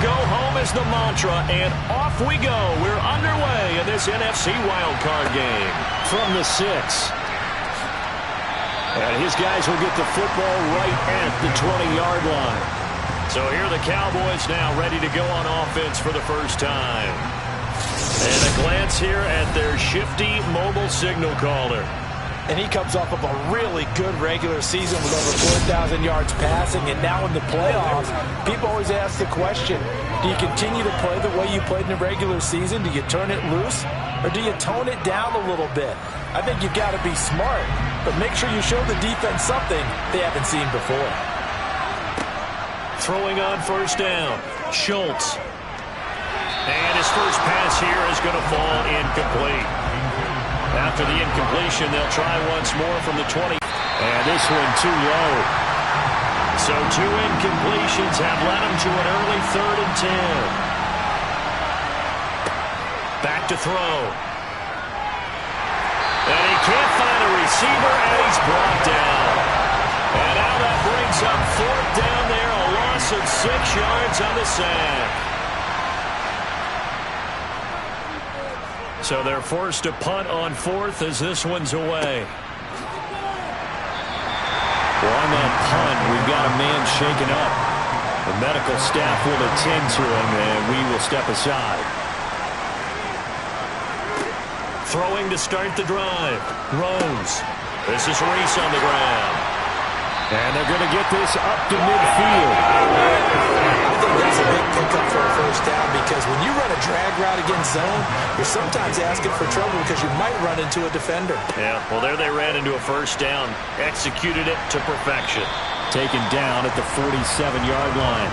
go home is the mantra, and off we go. We're underway in this NFC wildcard game. From the 6. And his guys will get the football right at the 20-yard line. So here are the Cowboys now ready to go on offense for the first time. And a glance here at their shifty mobile signal caller. And he comes off of a really good regular season with over 4,000 yards passing. And now in the playoffs, people always ask the question, do you continue to play the way you played in the regular season? Do you turn it loose? Or do you tone it down a little bit? I think you've got to be smart, but make sure you show the defense something they haven't seen before. Throwing on first down, Schultz. And his first pass here is going to fall incomplete. After the incompletion, they'll try once more from the 20. And this one too low. So 2 incompletions have led him to an early 3rd and 10. Back to throw. And he can't find a receiver, and he's brought down. And now that brings up 4th down there, a loss of 6 yards on the sack. So they're forced to punt on 4th as this one's away. Well, on that punt, we've got a man shaken up. The medical staff will attend to him, and we will step aside. Throwing to start the drive. Rose. This is Reese on the ground. And they're going to get this up to midfield. I think that's a big pickup for a first down because when you run a drag route against zone, you're sometimes asking for trouble because you might run into a defender. Yeah, well, there they ran into a first down. Executed it to perfection. Taken down at the 47-yard line.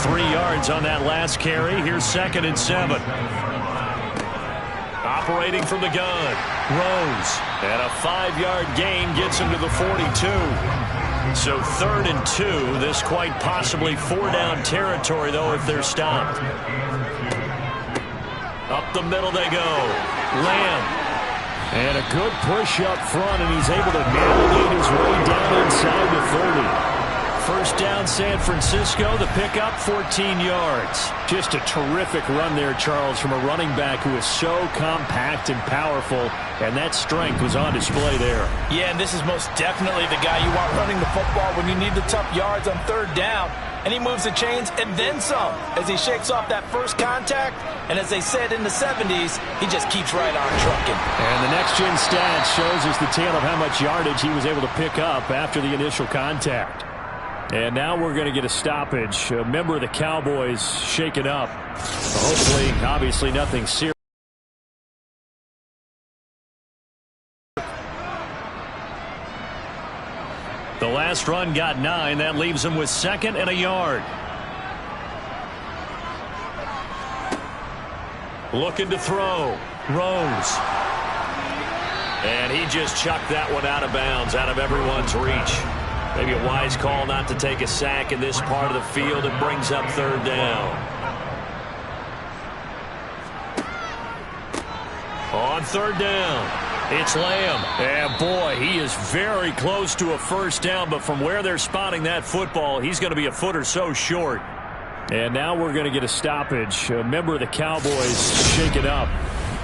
3 yards on that last carry. Here's 2nd and 7. Operating from the gun. Rose. And a 5-yard gain gets him to the 42. So 3rd and 2. This quite possibly 4-down territory, though, if they're stopped. Up the middle they go. Lamb. And a good push up front, and he's able to navigate his way down inside the 30. First down, San Francisco. The pickup, 14 yards. Just a terrific run there, Charles, from a running back who is so compact and powerful, and that strength was on display there. Yeah, and this is most definitely the guy you want running the football when you need the tough yards on 3rd down. And he moves the chains and then some as he shakes off that first contact. And as they said in the 70s, he just keeps right on trucking. And the next-gen stat shows us the tale of how much yardage he was able to pick up after the initial contact. And now we're going to get a stoppage. A member of the Cowboys shaken up. Hopefully, obviously, nothing serious. The last run got 9. That leaves him with 2nd and a yard. Looking to throw. Rose. And he just chucked that one out of bounds, out of everyone's reach. Maybe a wise call not to take a sack in this part of the field. It brings up 3rd down. On 3rd down, it's Lamb. And boy, he is very close to a first down, but from where they're spotting that football, he's going to be a foot or so short. And now we're going to get a stoppage. A member of the Cowboys shaken up.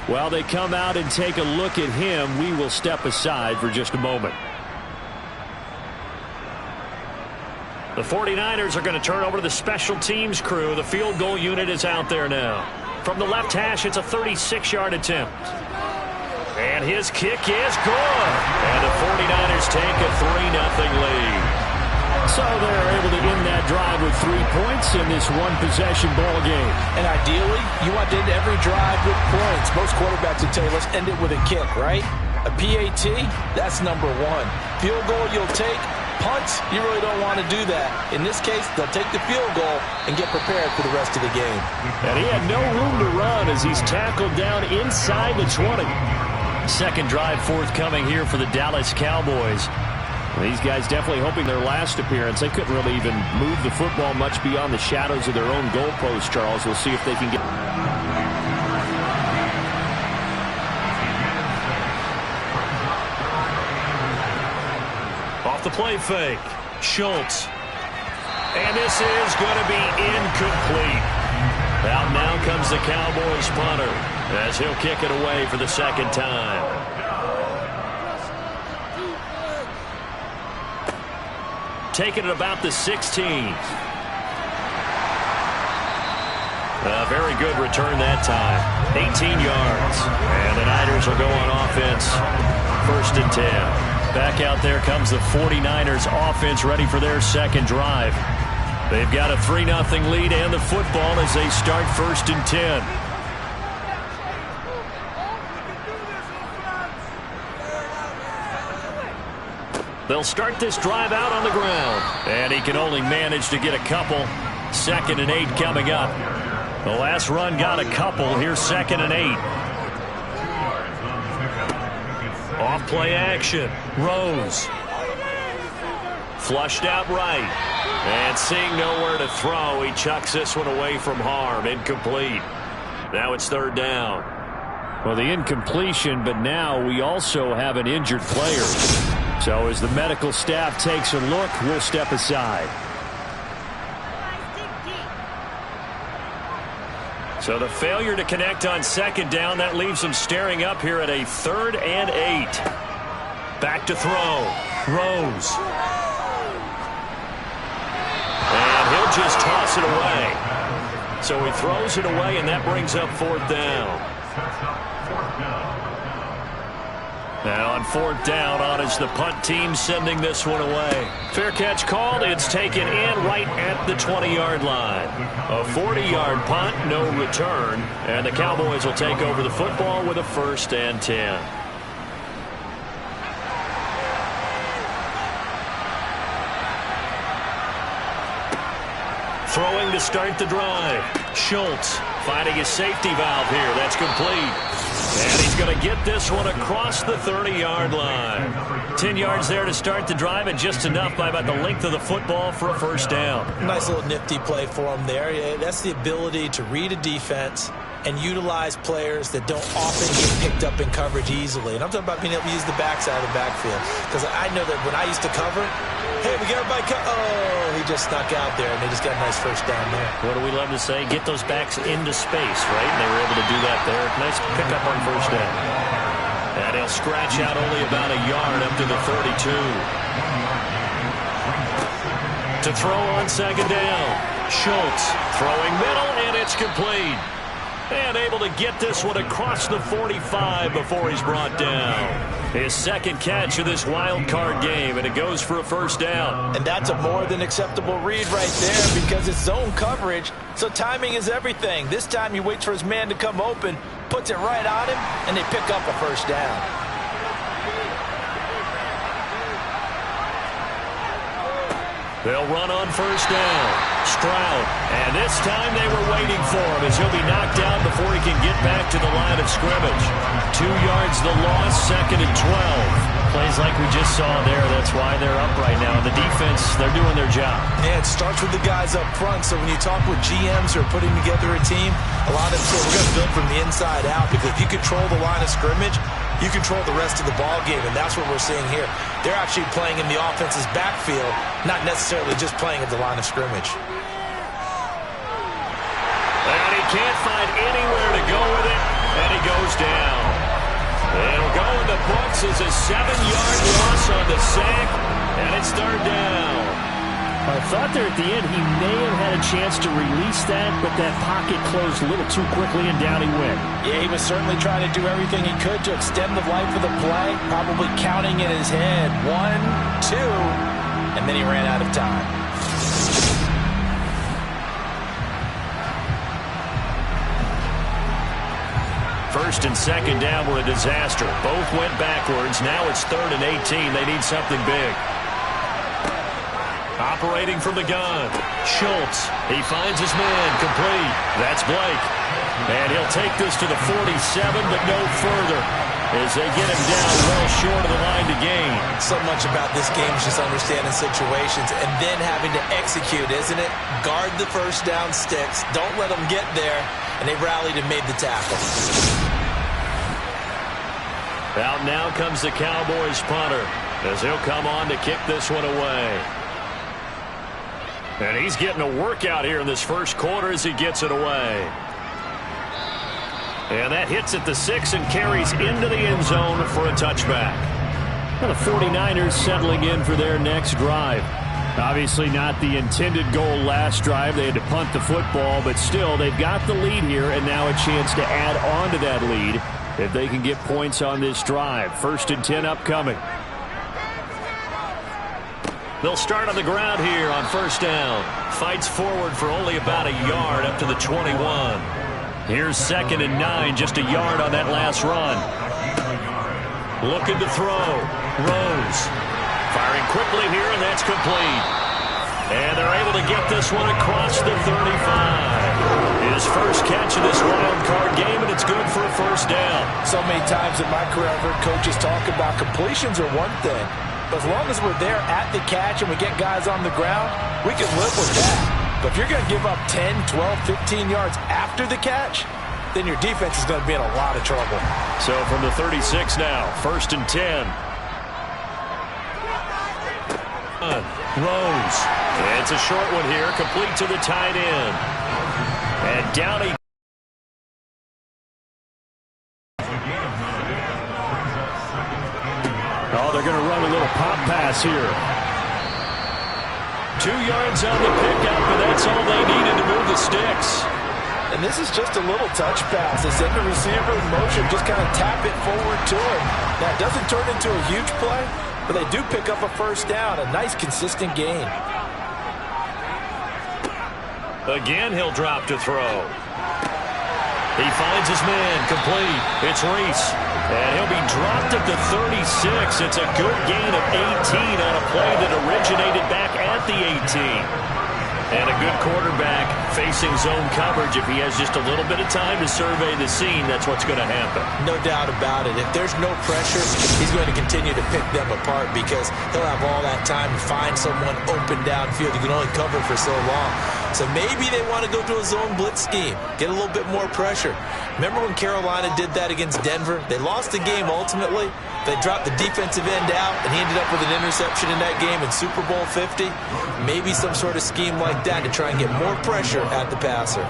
While they come out and take a look at him, we will step aside for just a moment. The 49ers are going to turn over to the special teams crew. The field goal unit is out there now. From the left hash, it's a 36-yard attempt. And his kick is good. And the 49ers take a 3-0 lead. So they're able to end that drive with 3 points in this one-possession ball game. And ideally, you want to end every drive with points. Most quarterbacks would tell you, let's end it with a kick, right? A PAT, that's number 1. Field goal you'll take. Punts, you really don't want to do that. In this case, they'll take the field goal and get prepared for the rest of the game. And he had no room to run as he's tackled down inside the 20. Second drive forthcoming here for the Dallas Cowboys. These guys definitely hoping their last appearance. They couldn't really even move the football much beyond the shadows of their own goalpost, Charles. We'll see if they can get... Off the play fake. Schultz. And this is going to be incomplete. Out now comes the Cowboys punter as he'll kick it away for the second time. Taking it about the 16. A very good return that time. 18 yards. And the Niners will go on offense. 1st and 10. Back out there comes the 49ers offense ready for their second drive. They've got a 3-0 lead and the football as they start 1st and 10. They'll start this drive out on the ground. And he can only manage to get a couple. 2nd and 8 coming up. The last run got a couple. Here's 2nd and 8. Off play action. Rose. Flushed out right. And seeing nowhere to throw, he chucks this one away from harm. Incomplete. Now it's 3rd down. Well, the incompletion, but now we also have an injured player. So as the medical staff takes a look, we'll step aside. So the failure to connect on 2nd down, that leaves him staring up here at a 3rd and 8. Back to throw. Rose. And he'll just toss it away. So he throws it away, and that brings up 4th down. Now on 4th down, on is the punt team sending this one away. Fair catch called. It's taken in right at the 20-yard line. A 40-yard punt, no return. And the Cowboys will take over the football with a 1st and 10. Throwing to start the drive. Schultz finding his safety valve here. That's complete. And he's going to get this one across the 30-yard line. 10 yards there to start the drive, and just enough by about the length of the football for a 1st down. Nice little nifty play for him there. Yeah, that's the ability to read a defense and utilize players that don't often get picked up in coverage easily. And I'm talking about being able to use the backside of the backfield. Because I know that when I used to cover, hey, we got everybody oh, he just snuck out there, and they just got a nice 1st down there. What do we love to say? Get those backs into space, right? And they were able to do that there. Nice pickup on 1st down. And he'll scratch out only about a yard up to the 32. To throw on 2nd down. Schultz throwing middle, and it's complete. And able to get this one across the 45 before he's brought down. His 2nd catch of this wild card game, and it goes for a 1st down. And that's a more than acceptable read right there because it's zone coverage, so timing is everything. This time he waits for his man to come open, puts it right on him, and they pick up a 1st down. They'll run on 1st down. Stroud. And this time they were waiting for him as he'll be knocked down before he can get back to the line of scrimmage. 2 yards the loss, 2nd and 12. Plays like we just saw there. That's why they're up right now. The defense, they're doing their job. Yeah, it starts with the guys up front. So when you talk with GMs who are putting together a team, a lot of them say we're going to build from the inside out, because if you control the line of scrimmage, you control the rest of the ball game, and that's what we're seeing here. They're actually playing in the offense's backfield, not necessarily just playing at the line of scrimmage. And he can't find anywhere to go with it, and he goes down. It'll go in the books as a 7-yard loss on the sack, and it's 3rd down. I thought there at the end he may have had a chance to release that, but that pocket closed a little too quickly, and down he went. Yeah, he was certainly trying to do everything he could to extend the life of the play, probably counting in his head 1, 2, and then he ran out of time. First and 2nd down were a disaster. Both went backwards. Now it's 3rd and 18. They need something big. Operating from the gun. Schultz. He finds his man. Complete. That's Blake. And he'll take this to the 47, but no further, as they get him down well short of the line to gain. So much about this game is just understanding situations and then having to execute, isn't it? Guard the 1st down sticks. Don't let them get there. And they rallied and made the tackle. Out now comes the Cowboys punter, as he'll come on to kick this one away. And he's getting a workout here in this first quarter as he gets it away. And that hits at the 6 and carries into the end zone for a touchback. Well, the 49ers settling in for their next drive. Obviously not the intended goal last drive. They had to punt the football, but still they've got the lead here and now a chance to add on to that lead if they can get points on this drive. 1st and 10 upcoming. They'll start on the ground here on 1st down. Fights forward for only about a yard up to the 21. Here's 2nd and 9, just a yard on that last run. Looking to throw. Rose. Firing quickly here, and that's complete. And they're able to get this one across the 35. His first catch of this wild card game, and it's good for a 1st down. So many times in my career I've heard coaches talk about completions are one thing. But as long as we're there at the catch and we get guys on the ground, we can live with that. But if you're going to give up 10, 12, 15 yards after the catch, then your defense is going to be in a lot of trouble. So from the 36 now, 1st and 10. Rose. It's a short one here, complete to the tight end. And down he... Oh, they're going to run a little pop pass here. 2 yards on the pickup, and that's all they needed to move the sticks. And this is just a little touch pass. They send the receiver in motion, just kind of tap it forward to him. That doesn't turn into a huge play, but they do pick up a 1st down, a nice consistent gain. Again, he'll drop to throw. He finds his man, complete. It's Reese. And he'll be dropped at the 36. It's a good gain of 18 on a play that originated back at the 18. And a good quarterback facing zone coverage. If he has just a little bit of time to survey the scene, that's what's going to happen. No doubt about it. If there's no pressure, he's going to continue to pick them apart because he'll have all that time to find someone open downfield. You can only cover for so long. So maybe they want to go to a zone blitz scheme, get a little bit more pressure. Remember when Carolina did that against Denver? They lost the game ultimately. They dropped the defensive end out, and he ended up with an interception in that game in Super Bowl 50. Maybe some sort of scheme like that to try and get more pressure at the passer.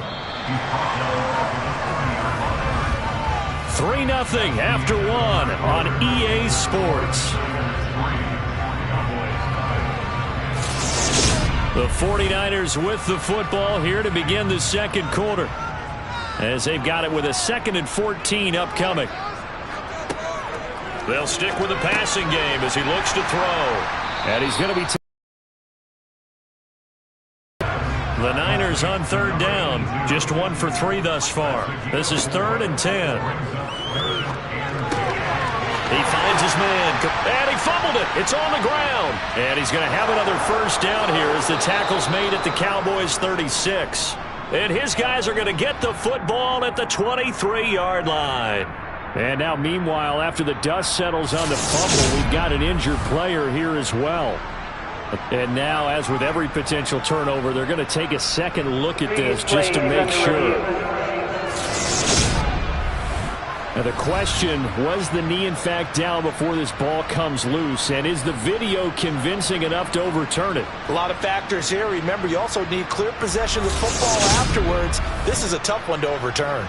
3-0 after 1 on EA Sports. The 49ers with the football here to begin the 2nd quarter, as they've got it with a 2nd and 14 upcoming. They'll stick with the passing game as he looks to throw. And he's going to be... The Niners on 3rd down. Just 1 for 3 thus far. This is 3rd and 10. He finds his man, and he fumbled it. It's on the ground. And he's going to have another 1st down here as the tackle's made at the Cowboys' 36. And his guys are going to get the football at the 23-yard line. And now, meanwhile, after the dust settles on the fumble, we've got an injured player here as well. And now, as with every potential turnover, they're going to take a second look at this just to make sure. Now the question, was the knee in fact down before this ball comes loose? And is the video convincing enough to overturn it? A lot of factors here. Remember, you also need clear possession of the football afterwards. This is a tough one to overturn.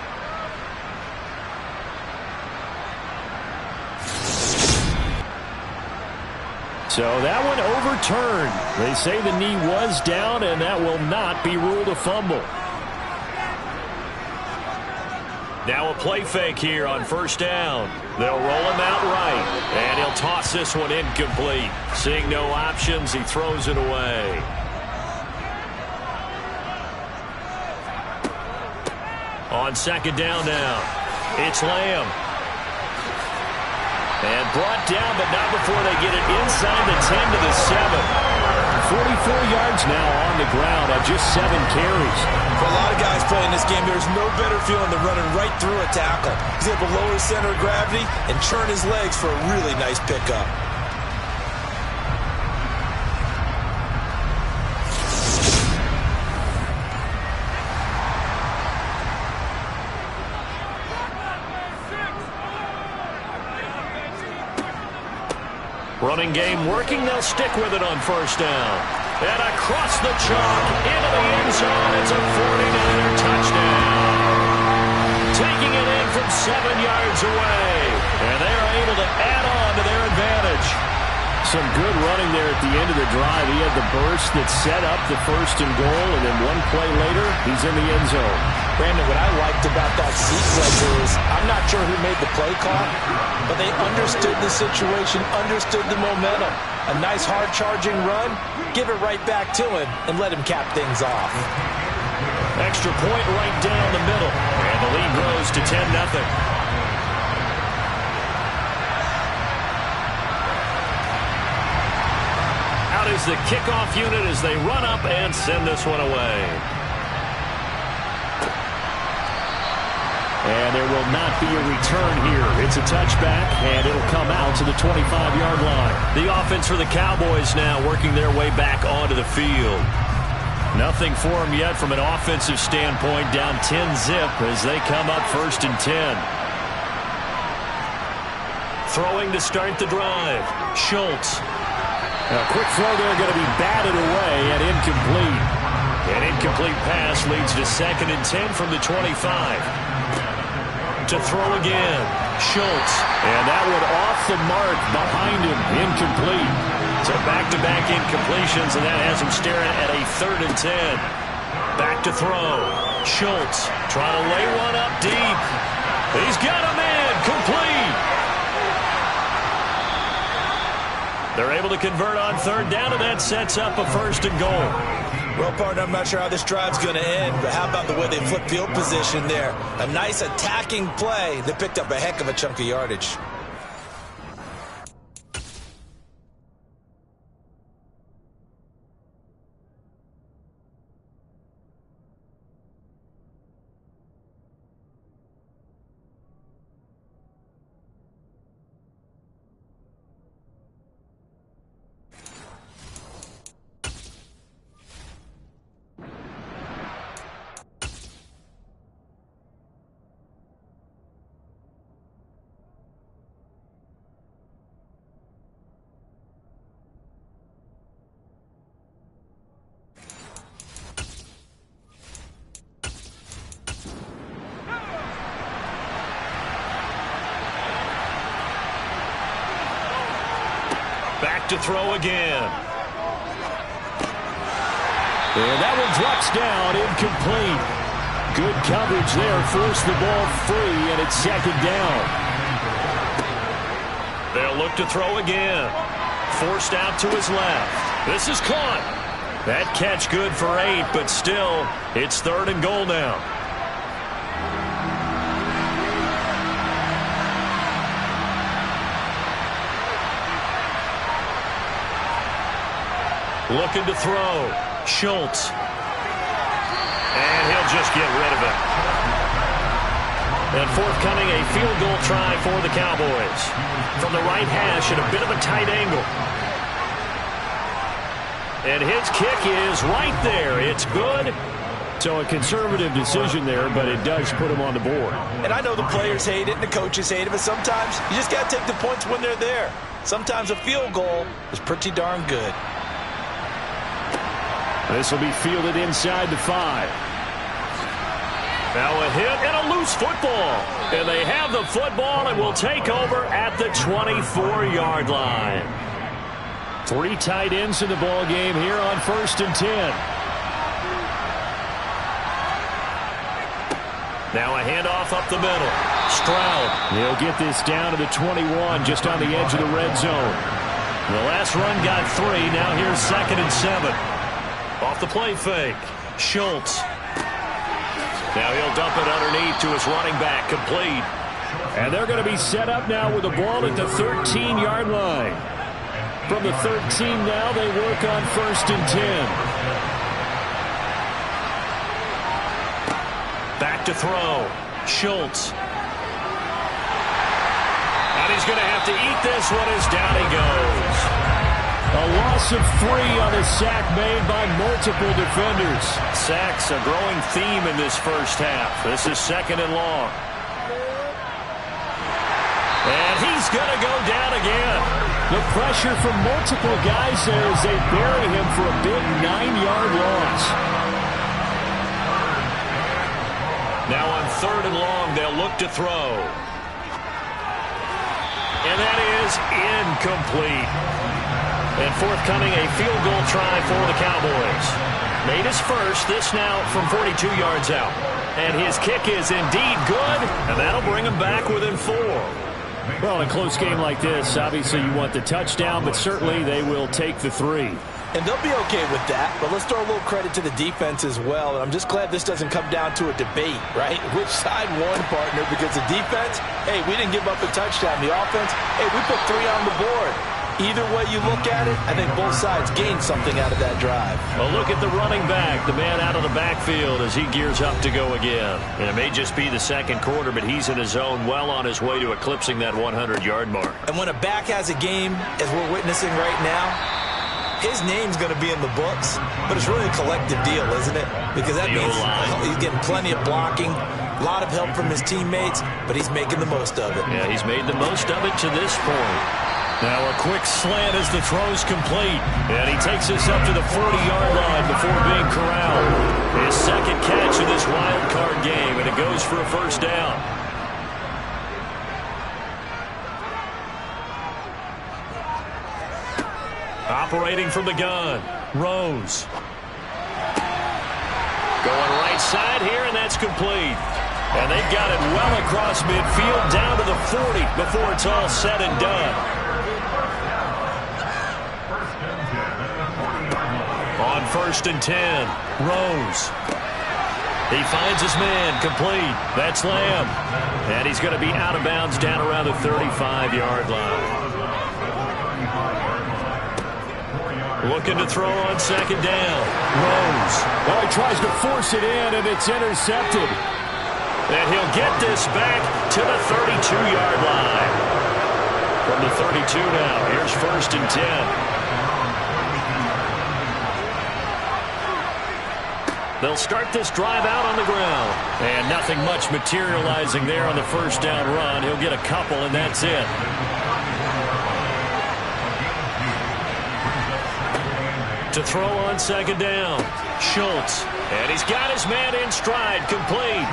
So that one overturned. They say the knee was down, and that will not be ruled a fumble. Now a play fake here on 1st down. They'll roll him out right, and he'll toss this one incomplete. Seeing no options, he throws it away. On 2nd down now, it's Lamb. And brought down, but not before they get it inside the 10 to the 7. 44 yards now on the ground on just 7 carries. For a lot of guys playing this game, there's no better feeling than running right through a tackle. He's able to lower his center of gravity and churn his legs for a really nice pickup. Running game working. They'll stick with it on 1st down. And across the chalk, into the end zone, it's a 49er touchdown. Taking it in from 7 yards away. And they are able to add on to their advantage. Some good running there at the end of the drive. He had the burst that set up the 1st and goal, and then one play later, he's in the end zone. Brandon, what I liked about that sequence is I'm not sure who made the play call, but they understood the situation, understood the momentum. A nice hard-charging run, give it right back to him, and let him cap things off. Extra point right down the middle, and the lead grows to 10-0. Out is the kickoff unit as they run up and send this one away. And there will not be a return here. It's a touchback, and it'll come out to the 25-yard line. The offense for the Cowboys now working their way back onto the field. Nothing for them yet from an offensive standpoint, down 10-zip as they come up 1st and 10. Throwing to start the drive, Schultz. A quick throw there going to be batted away and incomplete. An incomplete pass leads to 2nd and 10 from the 25. To throw again, Schultz. And that one off the mark behind him, incomplete. So back-to-back incompletions, and that has him staring at a 3rd and 10. Back to throw, Schultz trying to lay one up deep. He's got him in, complete. They're able to convert on 3rd down, and that sets up a 1st and goal. Well, partner, I'm not sure how this drive's going to end, but how about the way they flip field position there? A nice attacking play that picked up a heck of a chunk of yardage. Back to throw again. And that one drops down, incomplete. Good coverage there, forced the ball free, and it's 2nd down. They'll look to throw again. Forced out to his left. This is caught. That catch good for 8, but still, it's 3rd and goal now. Looking to throw. Schultz. And he'll just get rid of it. And forthcoming, a field goal try for the Cowboys. From the right hash at a bit of a tight angle. And his kick is right there. It's good. So a conservative decision there, but it does put him on the board. And I know the players hate it and the coaches hate it, but sometimes you just got to take the points when they're there. Sometimes a field goal is pretty darn good. This will be fielded inside the 5. Now a hit and a loose football. And they have the football and will take over at the 24-yard line. 3 tight ends in the ball game here on 1st and 10. Now a handoff up the middle. Stroud. He'll get this down to the 21, just on the edge of the red zone. The last run got 3. Now here's 2nd and 7. Off the play fake. Schultz. Now he'll dump it underneath to his running back. Complete. And they're going to be set up now with the ball at the 13-yard line. From the 13 now, they work on 1st and 10. Back to throw. Schultz. And he's going to have to eat this one as down he goes. A loss of 3 on a sack made by multiple defenders. Sacks a growing theme in this first half. This is 2nd and long. And he's he's going to go down again. The pressure from multiple guys there as they bury him for a big 9-yard loss. Now on 3rd and long, they'll look to throw. And that is incomplete. And forthcoming, a field goal try for the Cowboys. Made his first, this now from 42 yards out. And his kick is indeed good, and that'll bring him back within 4. Well, in a close game like this, obviously you want the touchdown, but certainly they will take the 3. And they'll be okay with that, but let's throw a little credit to the defense as well. And I'm just glad this doesn't come down to a debate, right? Which side won, partner? Because the defense, hey, we didn't give up a touchdown. The offense, hey, we put 3 on the board. Either way you look at it, I think both sides gained something out of that drive. Well, look at the running back, the man out of the backfield as he gears up to go again. And it may just be the second quarter, but he's in his zone, well on his way to eclipsing that 100-yard mark. And when a back has a game, as we're witnessing right now, his name's going to be in the books, but it's really a collective deal, isn't it? Because that means he's getting plenty of blocking, a lot of help from his teammates, but he's making the most of it. Yeah, he's made the most of it to this point. Now a quick slant as the throw's complete. And he takes us up to the 40-yard line before being corralled. His second catch in this wild card game, and it goes for a first down. Operating from the gun, Rose. Going right side here, and that's complete. And they've got it well across midfield, down to the 40 before it's all said and done. On 1st and 10, Rose. He finds his man, complete. That's Lamb. And he's going to be out of bounds down around the 35-yard line. Looking to throw on 2nd down. Rose. Oh, he tries to force it in, and it's intercepted. And he'll get this back to the 32-yard line. From the 32 now, here's 1st and 10. They'll start this drive out on the ground. And nothing much materializing there on the first down run. He'll get a couple, and that's it. To throw on 2nd down, Schultz. And he's got his man in stride, complete.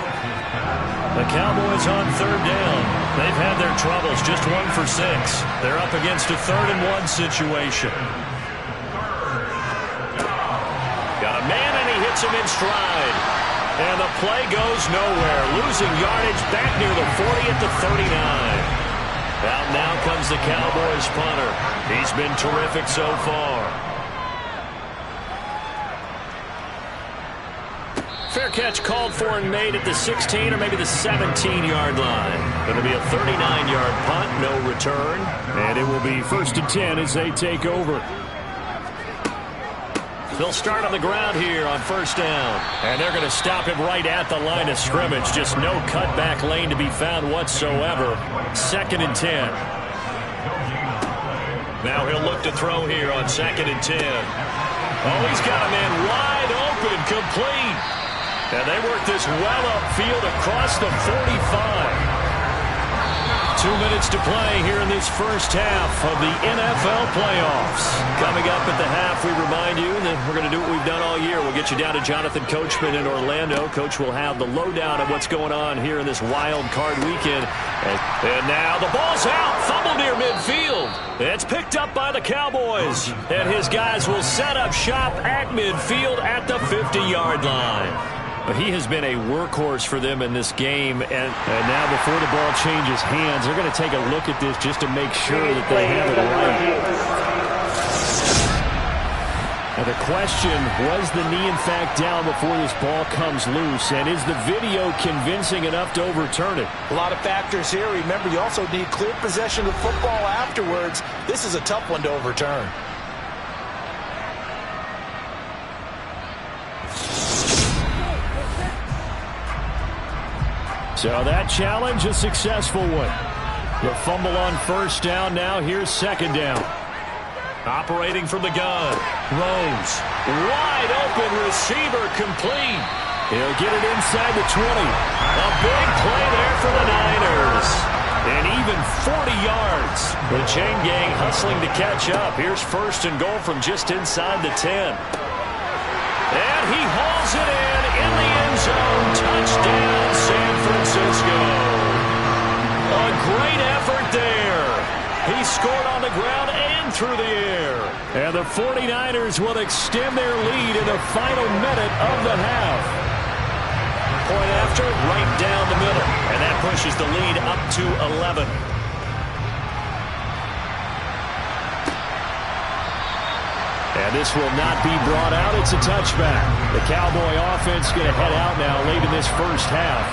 The Cowboys on 3rd down. They've had their troubles, just 1 for 6. They're up against a 3rd and 1 situation. Got a man, and he hits him in stride. And the play goes nowhere. Losing yardage back near the 40 at the 39. Out now comes the Cowboys punter. He's been terrific so far. Fair catch called for and made at the 16 or maybe the 17-yard line. It'll be a 39-yard punt, no return. And it will be 1st and 10 as they take over. They'll start on the ground here on 1st down. And they're going to stop him right at the line of scrimmage. Just no cutback lane to be found whatsoever. 2nd and 10. Now he'll look to throw here on 2nd and 10. Oh, he's got a man wide open, complete. And they work this well upfield across the 45. 2 minutes to play here in this first half of the NFL playoffs. Coming up at the half, we remind you that we're going to do what we've done all year. We'll get you down to Jonathan Coachman in Orlando. Coach will have the lowdown of what's going on here in this wild card weekend. And now the ball's out. Fumble near midfield. It's picked up by the Cowboys. And his guys will set up shop at midfield at the 50-yard line. But he has been a workhorse for them in this game. And now before the ball changes hands, they're going to take a look at this just to make sure that they have it right. Now the question, was the knee in fact down before this ball comes loose? And is the video convincing enough to overturn it? A lot of factors here. Remember, you also need clear possession of football afterwards. This is a tough one to overturn. So that challenge, a successful one. The fumble on 1st down. Now here's 2nd down. Operating from the gun. Rose. Wide open receiver, complete. He'll get it inside the 20. A big play there for the Niners. And even 40 yards. The chain gang hustling to catch up. Here's first and goal from just inside the 10. And he hauls it in the end zone. Touchdown, San Francisco. A great effort there. He scored on the ground and through the air. And the 49ers will extend their lead in the final minute of the half. Point after, right down the middle. And that pushes the lead up to 11. And this will not be brought out. It's a touchback. The Cowboy offense going to head out now late in this first half.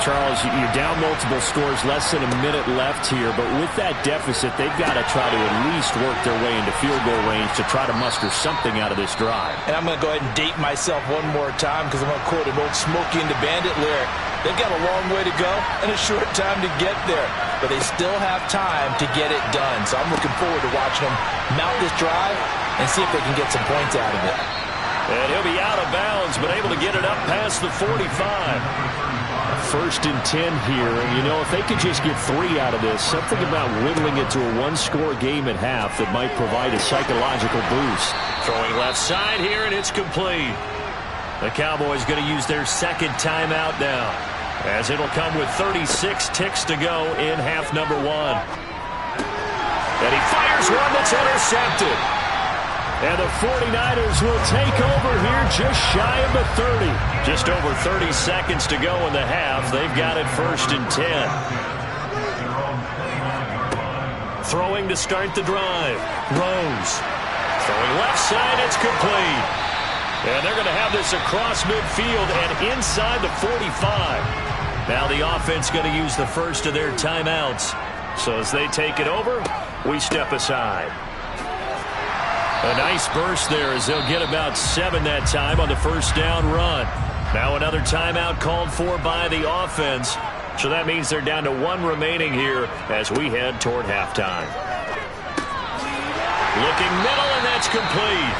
Charles, you're down multiple scores, less than a minute left here, but with that deficit, they've got to try to at least work their way into field goal range to try to muster something out of this drive. And I'm going to go ahead and date myself one more time because I'm going to quote an old Smokey and the Bandit lyric. They've got a long way to go and a short time to get there, but they still have time to get it done. So I'm looking forward to watching them mount this drive and see if they can get some points out of it. And he'll be out of bounds, but able to get it up past the 45. First and 10 here, and you know, if they could just get 3 out of this, something about whittling it to a one-score game at half that might provide a psychological boost. Throwing left side here, and it's complete. The Cowboys going to use their second timeout now, as it'll come with 36 ticks to go in half number 1. And he fires one that's intercepted. And the 49ers will take over here just shy of the 30. Just over 30 seconds to go in the half. They've got it first and 10. Throwing to start the drive. Rose. Throwing left side. It's complete. And they're going to have this across midfield and inside the 45. Now the offense going to use the first of their timeouts. So as they take it over, we step aside. A nice burst there as they'll get about 7 that time on the first down run. Now another timeout called for by the offense. So that means they're down to 1 remaining here as we head toward halftime. Looking middle, and that's complete.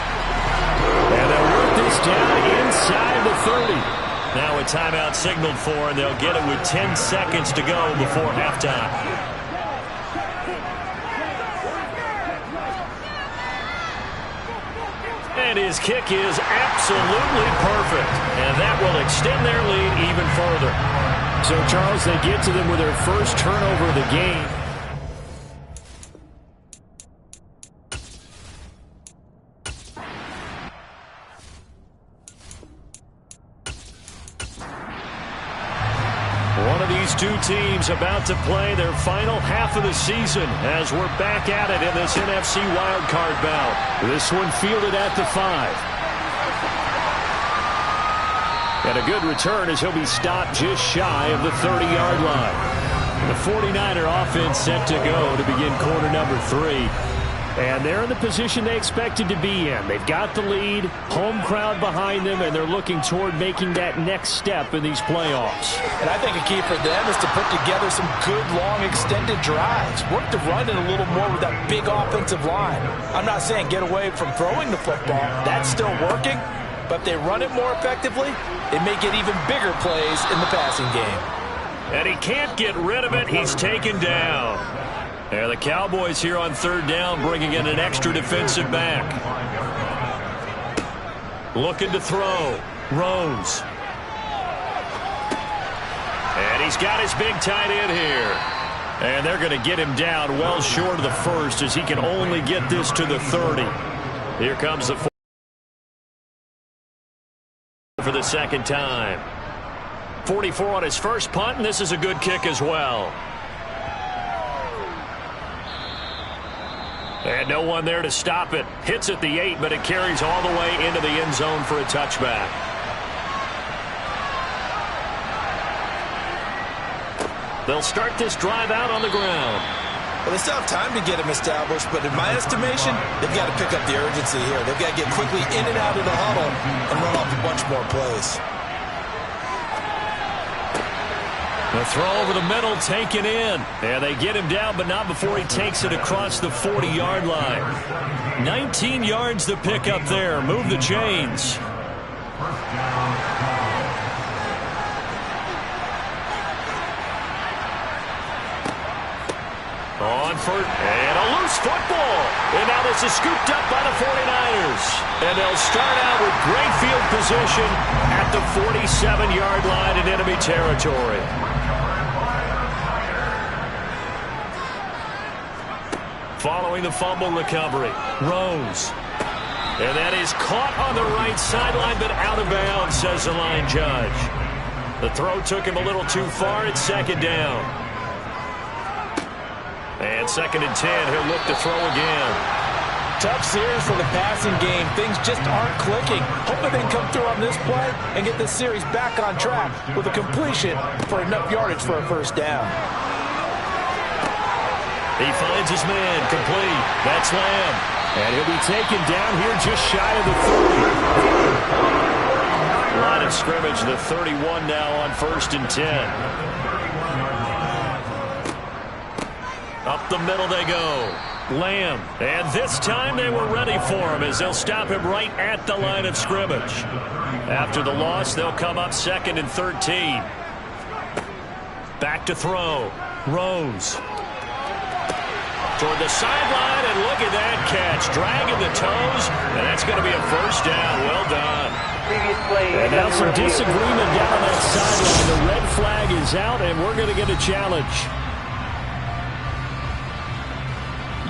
And they'll work this down inside the 30. Now a timeout signaled for, and they'll get it with 10 seconds to go before halftime. And his kick is absolutely perfect. And that will extend their lead even further. So, Charles, they get to them with their first turnover of the game. One of these two teams about to play their final half of the season as we're back at it in this NFC wildcard bout. This one fielded at the 5. And a good return as he'll be stopped just shy of the 30-yard line. The 49er offense set to go to begin quarter number 3. And they're in the position they expected to be in. They've got the lead, home crowd behind them, and they're looking toward making that next step in these playoffs. And I think a key for them is to put together some good, long, extended drives. Work the run in a little more with that big offensive line. I'm not saying get away from throwing the football. That's still working. But if they run it more effectively, they may get even bigger plays in the passing game. And he can't get rid of it. He's taken down. And the Cowboys here on third down bringing in an extra defensive back. Looking to throw. Rose. And he's got his big tight end here. And they're going to get him down well short of the first as he can only get this to the 30. Here comes the for the second time. 44 on his first punt, and this is a good kick as well. And no one there to stop it. Hits at the 8, but it carries all the way into the end zone for a touchback. They'll start this drive out on the ground. Well, they still have time to get him established, but in my estimation, they've got to pick up the urgency here. They've got to get quickly in and out of the huddle and run off a bunch more plays. The throw over the middle taken in. And they get him down, but not before he takes it across the 40-yard line. 19 yards to pick up there. Move the chains. On for and a loose football. And now this is scooped up by the 49ers. And they'll start out with great field position at the 47-yard line in enemy territory. Following the fumble recovery, Rose. And that is caught on the right sideline, but out of bounds, says the line judge. The throw took him a little too far. It's second down. And second and 10. He'll look to throw again. Tough series for the passing game. Things just aren't clicking. Hoping they can come through on this play and get this series back on track with a completion for enough yardage for a first down. He finds his man, complete. That's Lamb. And he'll be taken down here just shy of the 30. Line of scrimmage, the 31 now on first and 10. Up the middle they go. Lamb. And this time they were ready for him as they'll stop him right at the line of scrimmage. After the loss, they'll come up second and 13. Back to throw. Rose. Toward the sideline, and look at that catch. Dragging the toes, and that's going to be a first down. Well done. And now some disagreement down on that sideline. The red flag is out, and we're going to get a challenge.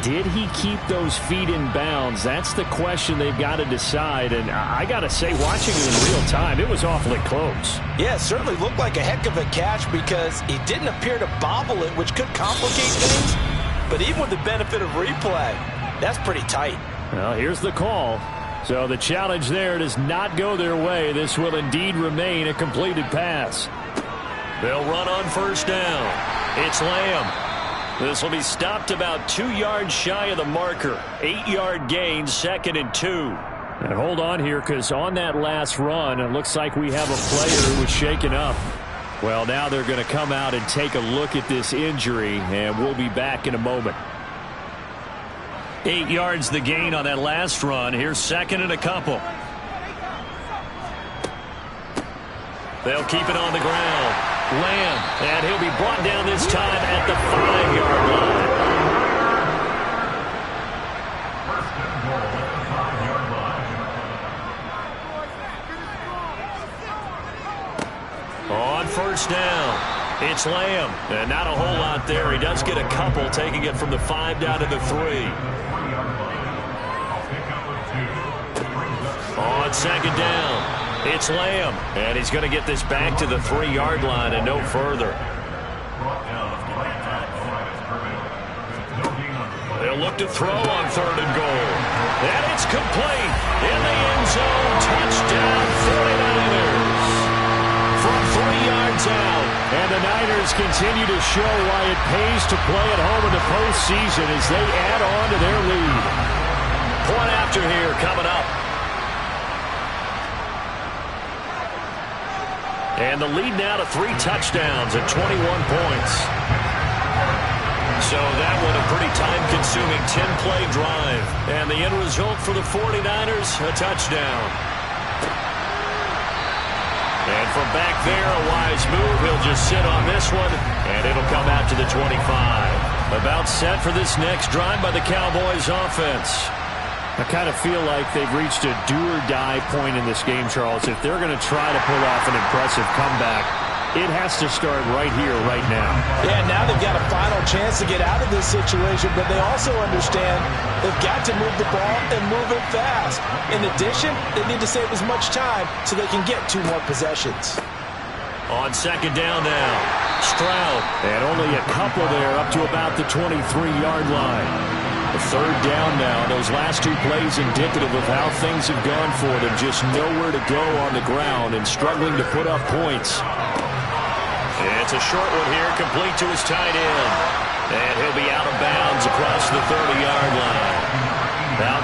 Did he keep those feet in bounds? That's the question they've got to decide. And I got to say, watching it in real time, it was awfully close. Yeah, it certainly looked like a heck of a catch because he didn't appear to bobble it, which could complicate things. But even with the benefit of replay, that's pretty tight. Well, here's the call. So the challenge there does not go their way. This will indeed remain a completed pass. They'll run on first down. It's Lamb. This will be stopped about 2 yards shy of the marker. 8-yard gain, second and 2. And hold on here, because on that last run, it looks like we have a player who was shaken up. Well, now they're going to come out and take a look at this injury, and we'll be back in a moment. 8 yards the gain on that last run. Here's second and a couple. They'll keep it on the ground. Lamb, and he'll be brought down this time at the 5-yard line. On first down, it's Lamb. And not a whole lot there. He does get a couple, taking it from the 5 down to the 3. On second down, it's Lamb. And he's going to get this back to the 3-yard line and no further. They'll look to throw on third and goal. And it's complete in the end zone. Touchdown, 49ers. From 3 yards out. And the Niners continue to show why it pays to play at home in the postseason as they add on to their lead. Point after here coming up. And the lead now to 3 touchdowns at 21 points. So that one a pretty time-consuming 10-play drive. And the end result for the 49ers, a touchdown. And from back there, a wise move. He'll just sit on this one, and it'll come out to the 25. About set for this next drive by the Cowboys offense. I kind of feel like they've reached a do-or-die point in this game, Charles. If they're going to try to pull off an impressive comeback, it has to start right here, right now. Yeah, now they've got a final chance to get out of this situation, but they also understand they've got to move the ball and move it fast. In addition, they need to save as much time so they can get 2 more possessions. On second down now, Stroud. And only a couple there up to about the 23-yard line. The third down now. Those last 2 plays indicative of how things have gone for them. Just nowhere to go on the ground and struggling to put up points. It's a short one here, complete to his tight end. And he'll be out of bounds across the 30-yard line.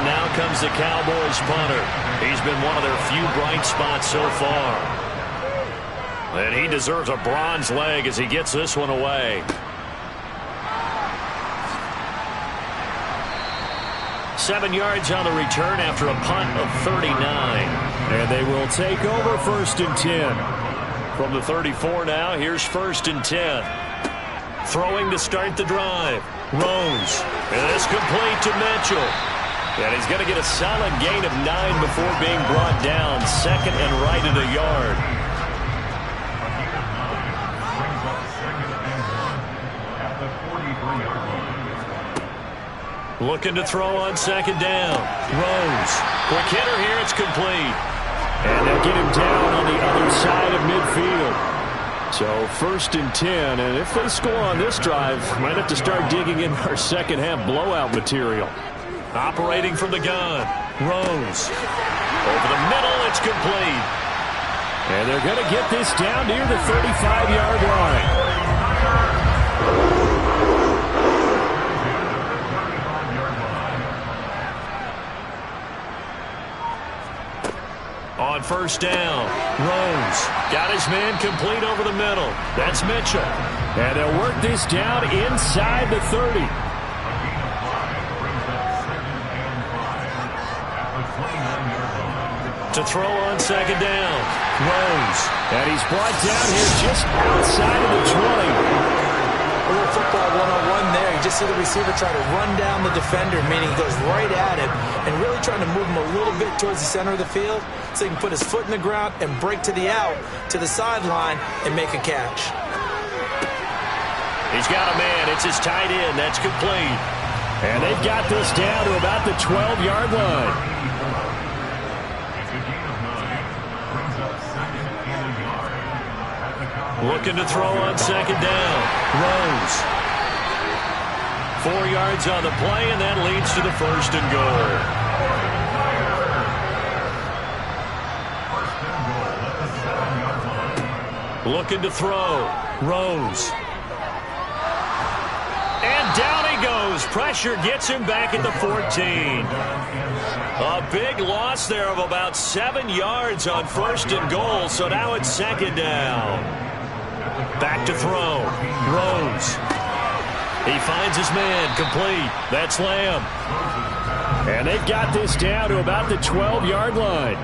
Now comes the Cowboys punter. He's been one of their few bright spots so far. And he deserves a bronze leg as he gets this one away. 7 yards on the return after a punt of 39. And they will take over first and 10. From the 34 now, here's first and 10. Throwing to start the drive. Rose. And it's complete to Mitchell. And he's going to get a solid gain of 9 before being brought down. Second and right at a yard. Looking to throw on second down. Rose. Quick hitter here. It's complete. And they'll get him down on the other side of midfield. So 1st and 10, and if they score on this drive, might have to start digging in our second half blowout material. Operating from the gun. Rose. Over the middle, it's complete. And they're going to get this down near the 35-yard line. On first down, Rose got his man complete over the middle. That's Mitchell. And they'll work this down inside the 30. To throw on second down, Rose. And he's brought down here just outside of the 20. A little football 101 there. You just see the receiver try to run down the defender, meaning he goes right at him and really trying to move him a little bit towards the center of the field so he can put his foot in the ground and break to the out, to the sideline, and make a catch. He's got a man. It's his tight end. That's complete. And they've got this down to about the 12-yard line. Looking to throw on second down. Rose. 4 yards on the play, and that leads to the 1st and goal. Looking to throw. Rose. And down he goes. Pressure gets him back at the 14. A big loss there of about 7 yards on 1st and goal, so now it's 2nd down. Back to throw. Rose. He finds his man. Complete. That's Lamb. And they've got this down to about the 12-yard line.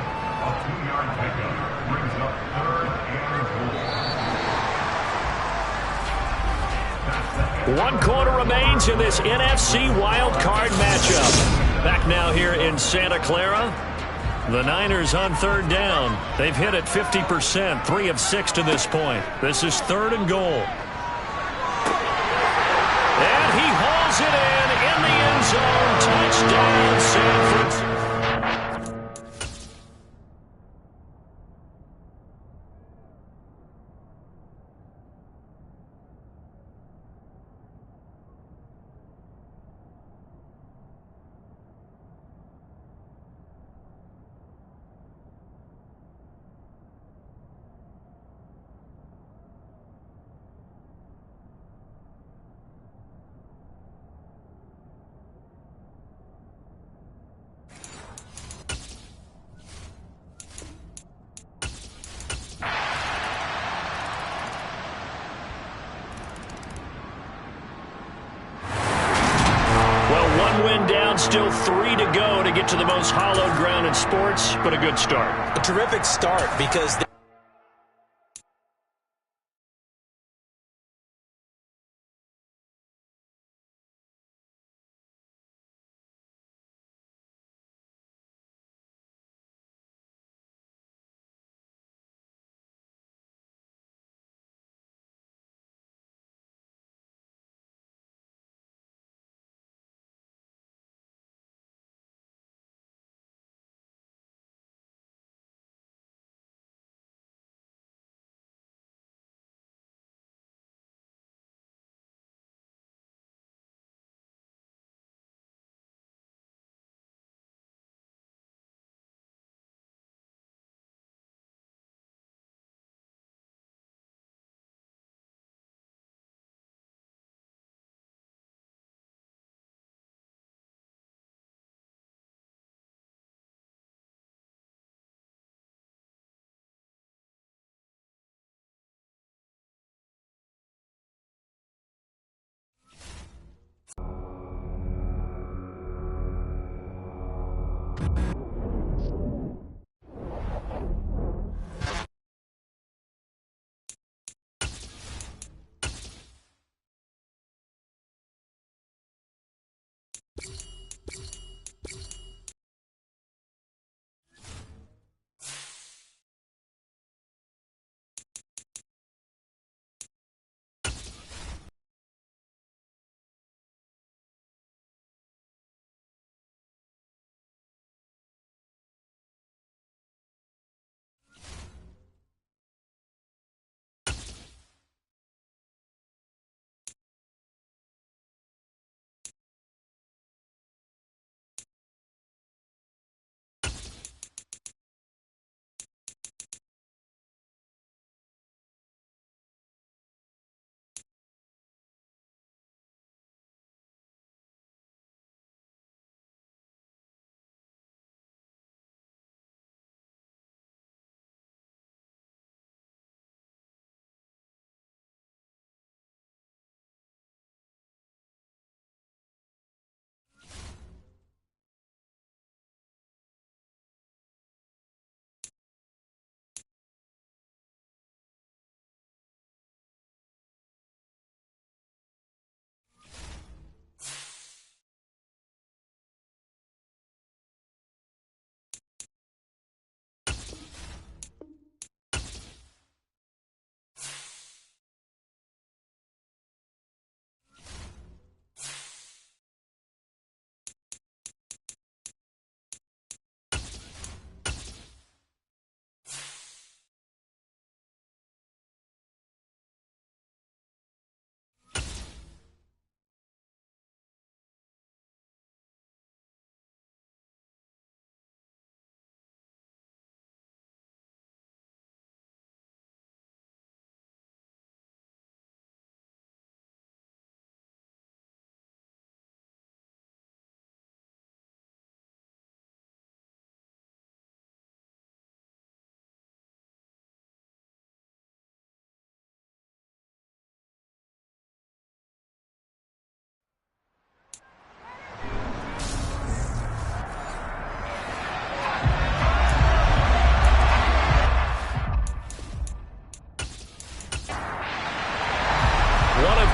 One quarter remains in this NFC wild card matchup. Back now here in Santa Clara. The Niners on 3rd down. They've hit it 50%, 3 of 6 to this point. This is 3rd and goal. And he hauls it in the end zone. Touchdown, San Francisco. Still 3 to go to get to the most hallowed ground in sports, but a good start. A terrific start because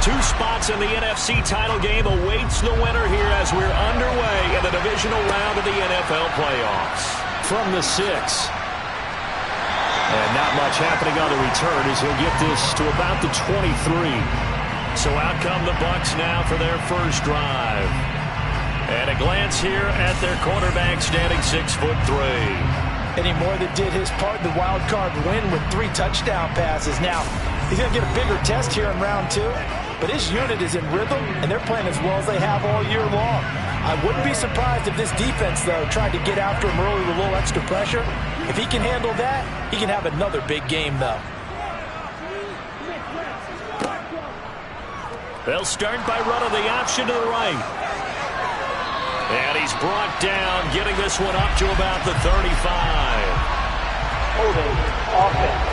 Two spots in the NFC title game awaits the winner here as we're underway in the divisional round of the NFL playoffs. From the 6. And not much happening on the return as he'll get this to about the 23. So out come the Bucs now for their first drive. And a glance here at their quarterback standing 6'3". Eddie Moore that did his part in the wild card win with 3 touchdown passes. Now, he's going to get a bigger test here in round 2. But his unit is in rhythm, and they're playing as well as they have all year long. I wouldn't be surprised if this defense, though, tried to get after him early with a little extra pressure. If he can handle that, he can have another big game, though. They'll start by running the option to the right. And he's brought down, getting this one up to about the 35. Holding offense.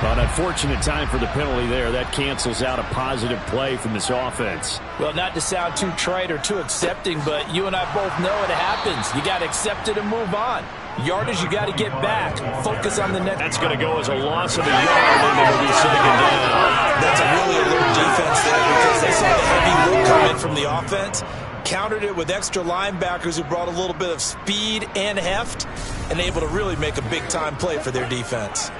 An unfortunate time for the penalty there. That cancels out a positive play from this offense. Well, not to sound too trite or too accepting, but you and I both know it happens. You got to accept it and move on. Yardage, you got to get back. Focus on the next. That's going to go as a loss of a yard, and it'll be second down. That's a really alert defense there because they saw the heavy look come in from the offense, countered it with extra linebackers who brought a little bit of speed and heft, and able to really make a big-time play for their defense.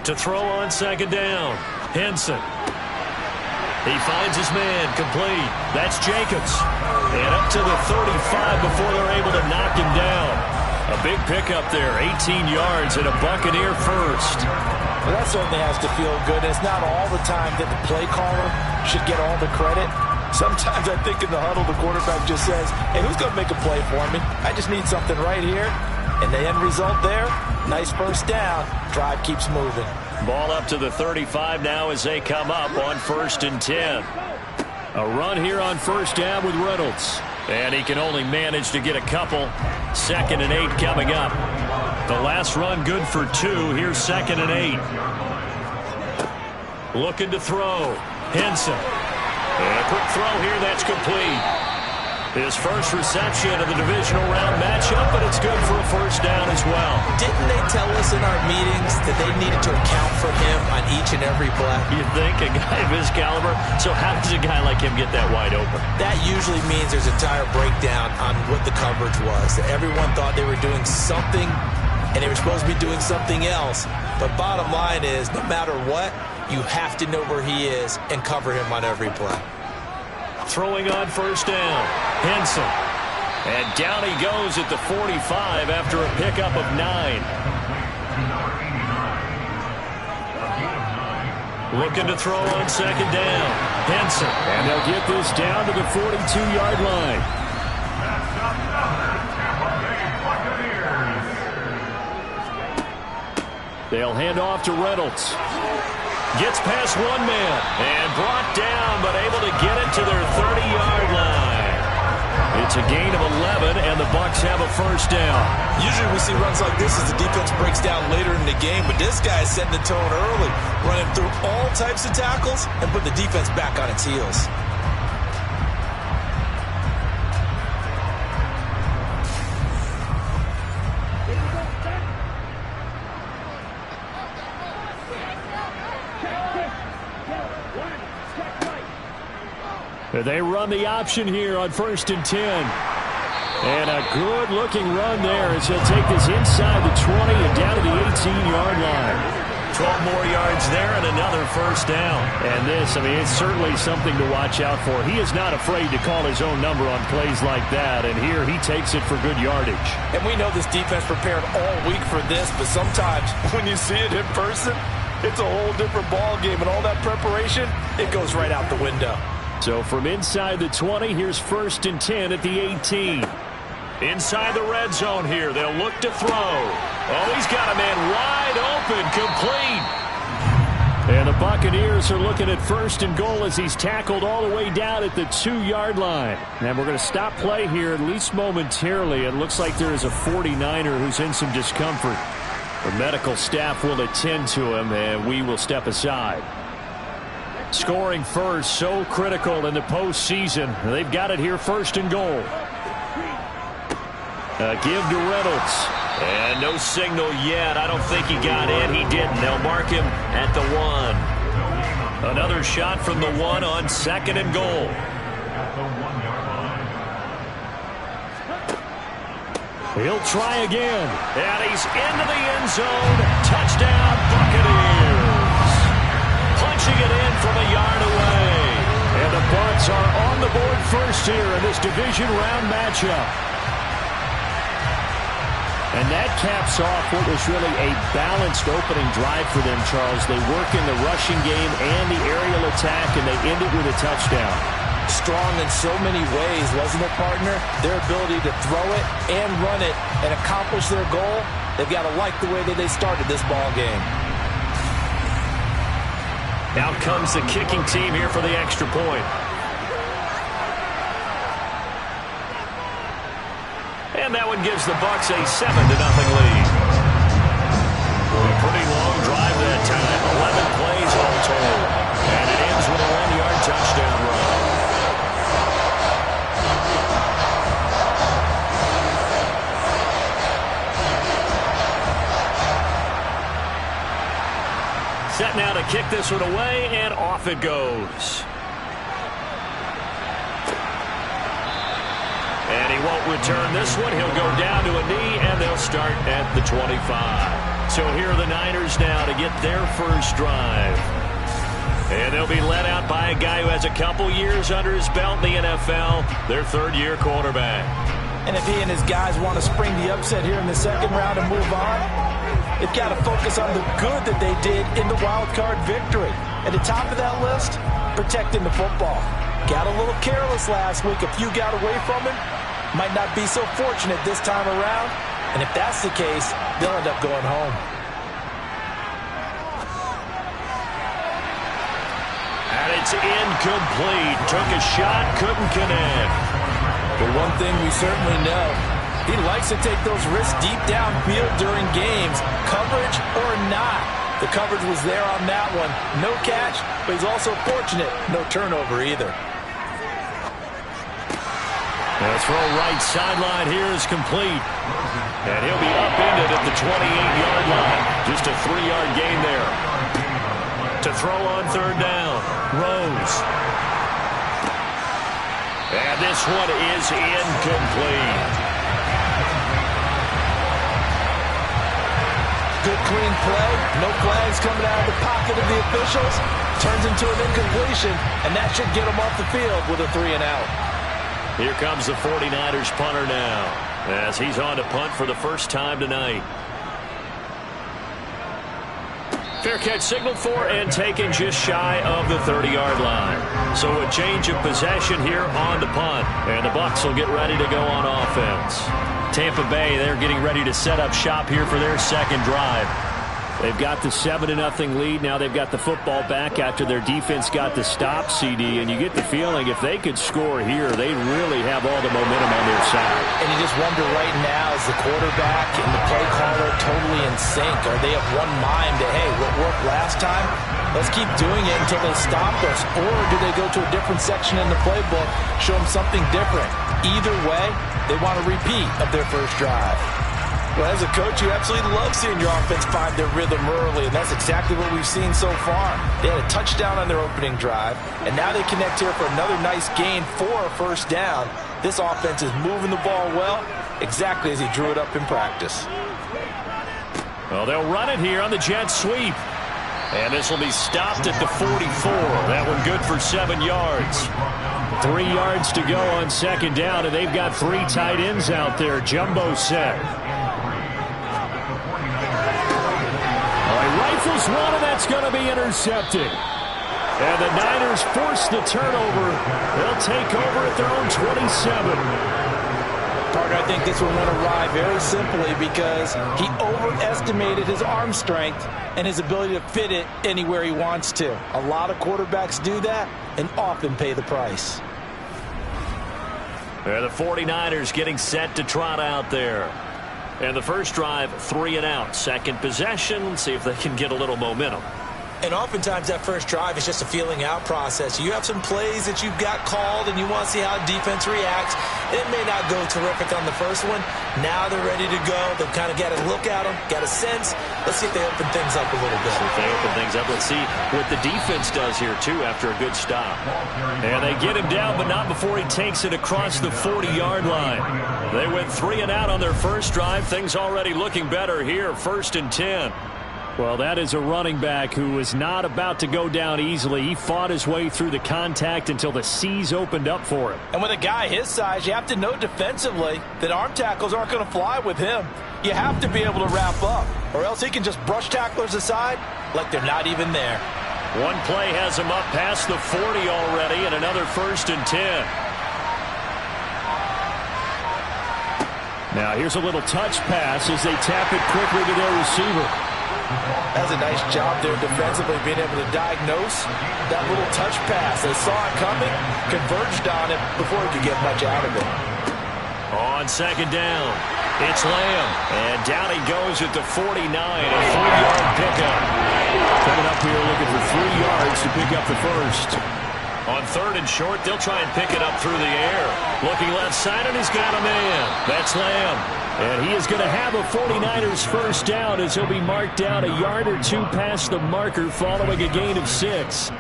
To throw on second down, Henson. He finds his man, complete. That's Jacobs. And up to the 35 before they're able to knock him down. A big pickup there, 18 yards and a Buccaneer first. Well, that certainly has to feel good. It's not all the time that the play caller should get all the credit. Sometimes I think in the huddle, the quarterback just says, hey, who's going to make a play for me? I just need something right here. And the end result there, nice first down. Drive keeps moving. Ball up to the 35 now as they come up on 1st and 10. A run here on first down with Reynolds. And he can only manage to get a couple. 2nd and 8 coming up. The last run good for 2. Here's 2nd and 8. Looking to throw. Henson. And a quick throw here that's complete. His first reception of the divisional round matchup, but it's good for a first down as well. Didn't they tell us in our meetings that they needed to account for him on each and every play? You'd think, a guy of his caliber. So how does a guy like him get that wide open? That usually means there's a entire breakdown on what the coverage was. That everyone thought they were doing something, and they were supposed to be doing something else. But bottom line is, no matter what, you have to know where he is and cover him on every play. Throwing on first down, Henson. And down he goes at the 45 after a pickup of 9. Looking to throw on second down, Henson. And they'll get this down to the 42-yard line. They'll hand off to Reynolds. Gets past one man and brought down, but able to get it to their 30-yard line. It's a gain of 11, and the Bucs have a first down. Usually we see runs like this as the defense breaks down later in the game, but this guy is setting the tone early, running through all types of tackles and put the defense back on its heels. They run the option here on 1st and 10. And a good-looking run there as he'll take this inside the 20 and down to the 18-yard line. 12 more yards there and another first down. And this, I mean, it's certainly something to watch out for. He is not afraid to call his own number on plays like that, and here he takes it for good yardage. And we know this defense prepared all week for this, but sometimes when you see it in person, it's a whole different ball game, and all that preparation, it goes right out the window. So from inside the 20, here's 1st and 10 at the 18. Inside the red zone here, they'll look to throw. Oh, he's got a man wide open, complete. And the Buccaneers are looking at 1st and goal as he's tackled all the way down at the 2-yard line. And we're going to stop play here, at least momentarily. It looks like there is a 49er who's in some discomfort. The medical staff will attend to him, and we will step aside. Scoring first, so critical in the postseason. They've got it here, 1st and goal. Give to Reynolds. And no signal yet. I don't think he got in. He didn't. They'll mark him at the 1. Another shot from the 1 on 2nd and goal. He'll try again. And he's into the end zone. Touchdown, Buccaneers. Punching it in from a yard away. And the Bucs are on the board first here in this division round matchup. And that caps off what was really a balanced opening drive for them, Charles. They work in the rushing game and the aerial attack, and they end it with a touchdown. Strong in so many ways, wasn't it, partner? Their ability to throw it and run it and accomplish their goal, they've got to like the way that they started this ball game. Out comes the kicking team here for the extra point. And that one gives the Bucs a 7-0 lead. A pretty long drive that time. 11 plays all told. And it ends with a 1-yard touchdown run. Set now to kick this one away, and off it goes. And he won't return this one. He'll go down to a knee, and they'll start at the 25. So here are the Niners now to get their first drive. And they'll be led out by a guy who has a couple years under his belt in the NFL, their third-year quarterback. And if he and his guys want to spring the upset here in the second round and move on, they've got to focus on the good that they did in the wild card victory. At the top of that list, protecting the football. Got a little careless last week. A few got away from him. Might not be so fortunate this time around. And if that's the case, they'll end up going home. And it's incomplete. Took a shot, couldn't connect. But one thing we certainly know, he likes to take those risks deep downfield during games, coverage or not. The coverage was there on that one. No catch, but he's also fortunate. No turnover either. The throw right sideline here is complete. And he'll be upended at the 28-yard line. Just a 3-yard gain there. To throw on third down, Rose. And this one is incomplete. Good clean play. No flags coming out of the pocket of the officials. Turns into an incompletion, and that should get him off the field with a 3-and-out. Here comes the 49ers punter now, as he's on to punt for the first time tonight. Fair catch signaled for and taken just shy of the 30-yard line. So a change of possession here on the punt, and the Bucs will get ready to go on offense. Tampa Bay, they're getting ready to set up shop here for their second drive. They've got the 7-0 lead. Now they've got the football back after their defense got the stop, CD. And you get the feeling if they could score here, they really have all the momentum on their side. And you just wonder right now, is the quarterback and the play caller totally in sync? Are they of one mind that, hey, what worked last time, let's keep doing it until they stop us? Or do they go to a different section in the playbook, show them something different? Either way, they want a repeat of their first drive. Well, as a coach, you absolutely love seeing your offense find their rhythm early, and that's exactly what we've seen so far. They had a touchdown on their opening drive, and now they connect here for another nice gain for a first down. This offense is moving the ball well, exactly as he drew it up in practice. Well, they'll run it here on the jet sweep. And this will be stopped at the 44. That one good for 7 yards. 3 yards to go on second down, and they've got 3 tight ends out there. Jumbo set. Rifles one, and that's going to be intercepted. And the Niners force the turnover. They'll take over at their own 27. Partner, I think this one went awry very simply because he overestimated his arm strength and his ability to fit it anywhere he wants to. A lot of quarterbacks do that and often pay the price. The 49ers getting set to trot out there. And the first drive, 3 and out. Second possession, see if they can get a little momentum. And oftentimes that first drive is just a feeling out process. You have some plays that you've got called and you want to see how defense reacts. It may not go terrific on the first one. Now they're ready to go. They've kind of got to look at them, got a sense. Let's see if they open things up a little bit. See if they open things up. Let's see what the defense does here, too, after a good stop. And they get him down, but not before he takes it across the 40-yard line. They went 3 and out on their first drive. Things already looking better here, 1st and 10. Well, that is a running back who was not about to go down easily. He fought his way through the contact until the seas opened up for him. And with a guy his size, you have to know defensively that arm tackles aren't going to fly with him. You have to be able to wrap up, or else he can just brush tacklers aside like they're not even there. One play has him up past the 40 already, and another 1st and 10. Now here's a little touch pass as they tap it quickly to their receiver. That's a nice job there defensively, being able to diagnose that little touch pass. They saw it coming, converged on it before he could get much out of it. On 2nd down, it's Lamb. And down he goes at the 49, a 3-yard pickup. Coming up here looking for 3 yards to pick up the first. On 3rd and short, they'll try and pick it up through the air. Looking left side, and he's got a man. That's Lamb. And he is going to have a 49ers first down as he'll be marked down a yard or 2 past the marker following a gain of 6.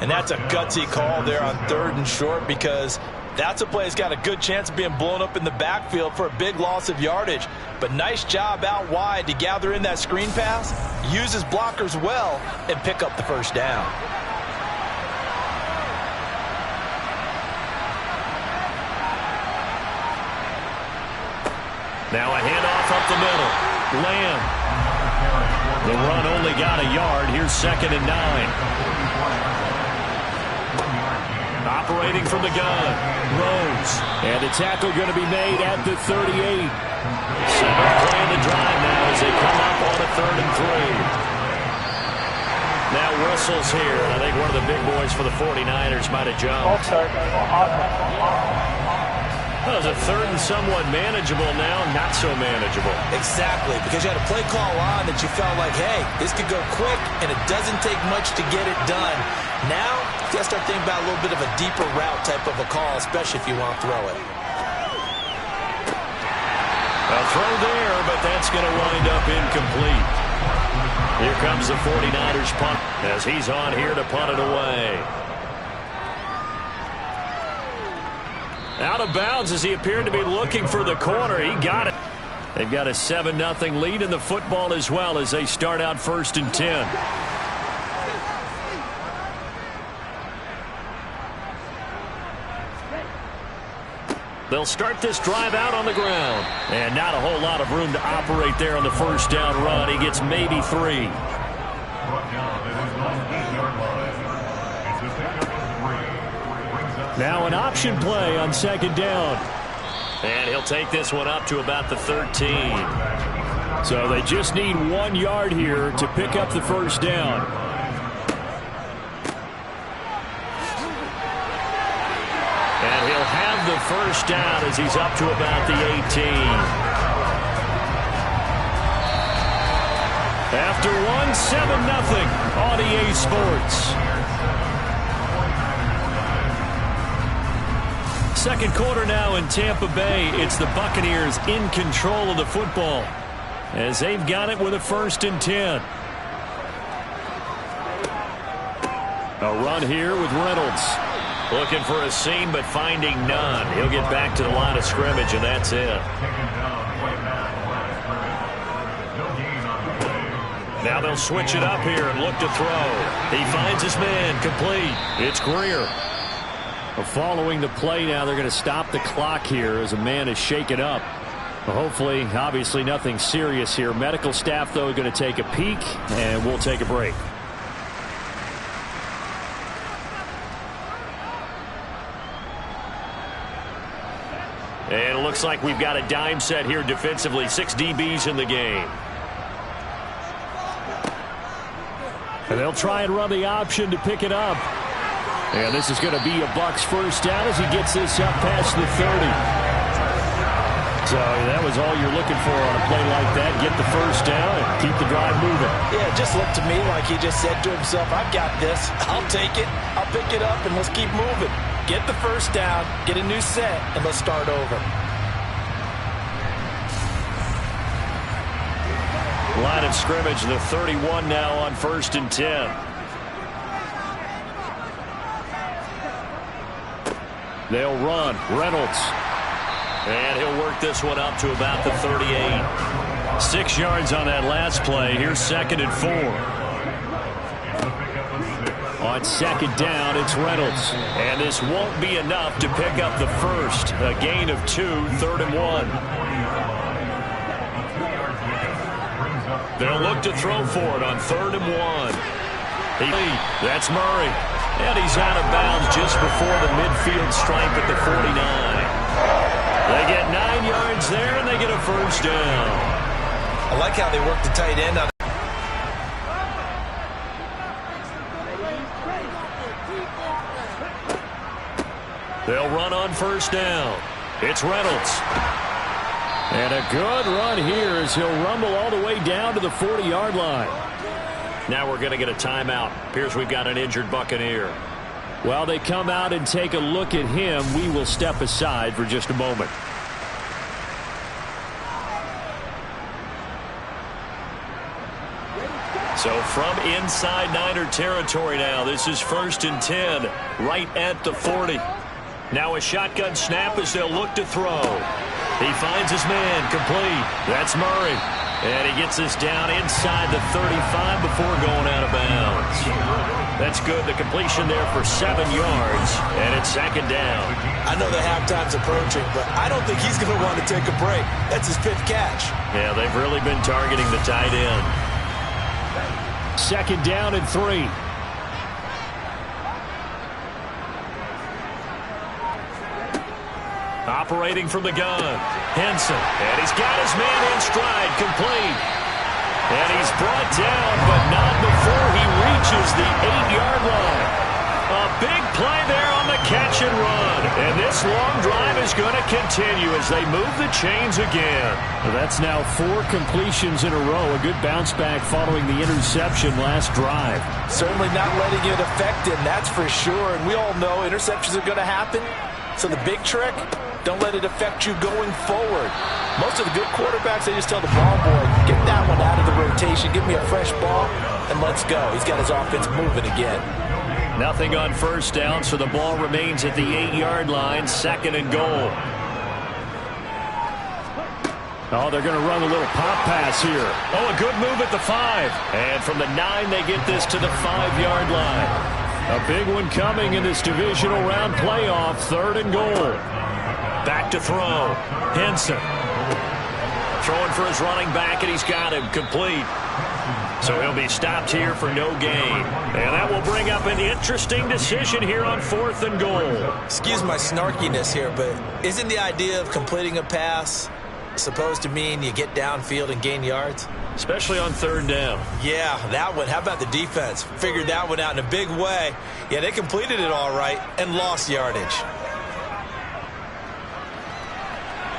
And that's a gutsy call there on 3rd and short, because that's a play that's got a good chance of being blown up in the backfield for a big loss of yardage. But nice job out wide to gather in that screen pass, use his blockers well, and pick up the first down. Now a handoff up the middle. Lamb. The run only got a yard. Here's 2nd and 9. Operating from the gun. Rose. And the tackle going to be made at the 38. 7th play in the drive now as they come up on a 3rd and 3. Now Russell's here. I think one of the big boys for the 49ers might have jumped. Well, it's a 3rd and somewhat manageable now, not so manageable. Exactly, because you had a play call on that you felt like, hey, this could go quick, and it doesn't take much to get it done. Now, you got to start thinking about a little bit of a deeper route type of a call, especially if you want to throw it. A throw there, but that's going to wind up incomplete. Here comes the 49ers punt as he's on here to punt it away. Out of bounds as he appeared to be looking for the corner. He got it. They've got a 7-0 lead in the football as well as they start out 1st and 10. They'll start this drive out on the ground. And not a whole lot of room to operate there on the first down run. He gets maybe 3. Now an option play on 2nd down. And he'll take this one up to about the 13. So they just need 1 yard here to pick up the first down. And he'll have the first down as he's up to about the 18. After one, 7-0 on EA Sports. Second quarter now in Tampa Bay. It's the Buccaneers in control of the football as they've got it with a 1st and 10. A run here with Reynolds. Looking for a seam but finding none. He'll get back to the line of scrimmage, and that's it. Now they'll switch it up here and look to throw. He finds his man, complete. It's Greer. Following the play now, they're going to stop the clock here as a man is shaken up. Hopefully, obviously nothing serious here. Medical staff, though, are going to take a peek, and we'll take a break. And it looks like we've got a dime set here defensively. 6 DBs in the game. And they'll try and run the option to pick it up. And this is going to be a Bucs first down as he gets this up past the 30. So that was all you're looking for on a play like that. Get the first down and keep the drive moving. Yeah, it just looked to me like he just said to himself, I've got this. I'll take it. I'll pick it up, and let's keep moving. Get the first down, get a new set, and let's start over. Line of scrimmage, the 31 now on 1st and 10. They'll run. Reynolds. And he'll work this one up to about the 38. 6 yards on that last play. Here's 2nd and 4. On 2nd down, it's Reynolds. And this won't be enough to pick up the first. A gain of 2, 3rd and 1. They'll look to throw for it on 3rd and 1. That's Murray. And he's out of bounds just before the midfield stripe at the 49. They get 9 yards there, and they get a first down. I like how they work the tight end on. They'll run on 1st down. It's Reynolds. And a good run here as he'll rumble all the way down to the 40-yard line. Now we're going to get a timeout. Appears we've got an injured Buccaneer. While they come out and take a look at him, we will step aside for just a moment. So from inside Niner territory now, this is 1st and 10, right at the 40. Now a shotgun snap as they'll look to throw. He finds his man, complete. That's Murray. And he gets this down inside the 35 before going out of bounds. That's good. The completion there for 7 yards, and it's 2nd down. I know the halftime's approaching, but I don't think he's going to want to take a break. That's his 5th catch. Yeah, they've really been targeting the tight end. 2nd down and 3. Operating from the gun, Henson. And he's got his man in stride, complete. And he's brought down, but not before he reaches the 8-yard line. A big play there on the catch and run. And this long drive is going to continue as they move the chains again. Well, that's now 4 completions in a row. A good bounce back following the interception last drive. Certainly not letting it affect him, that's for sure. And we all know interceptions are going to happen. So the big trick, don't let it affect you going forward. Most of the good quarterbacks, they just tell the ball boy, get that one out of the rotation, give me a fresh ball, and let's go. He's got his offense moving again. Nothing on 1st down, so the ball remains at the 8-yard line, 2nd and goal. Oh, they're going to run a little pop pass here. Oh, a good move at the 5. And from the 9, they get this to the 5-yard line. A big one coming in this divisional round playoff, 3rd and goal. Back to throw. Henson. Throwing for his running back, and he's got him complete. So he'll be stopped here for no gain. And that will bring up an interesting decision here on 4th and goal. Excuse my snarkiness here, but isn't the idea of completing a pass supposed to mean you get downfield and gain yards? Especially on 3rd down. Yeah, that one. How about the defense? Figured that one out in a big way. Yeah, they completed it all right and lost yardage.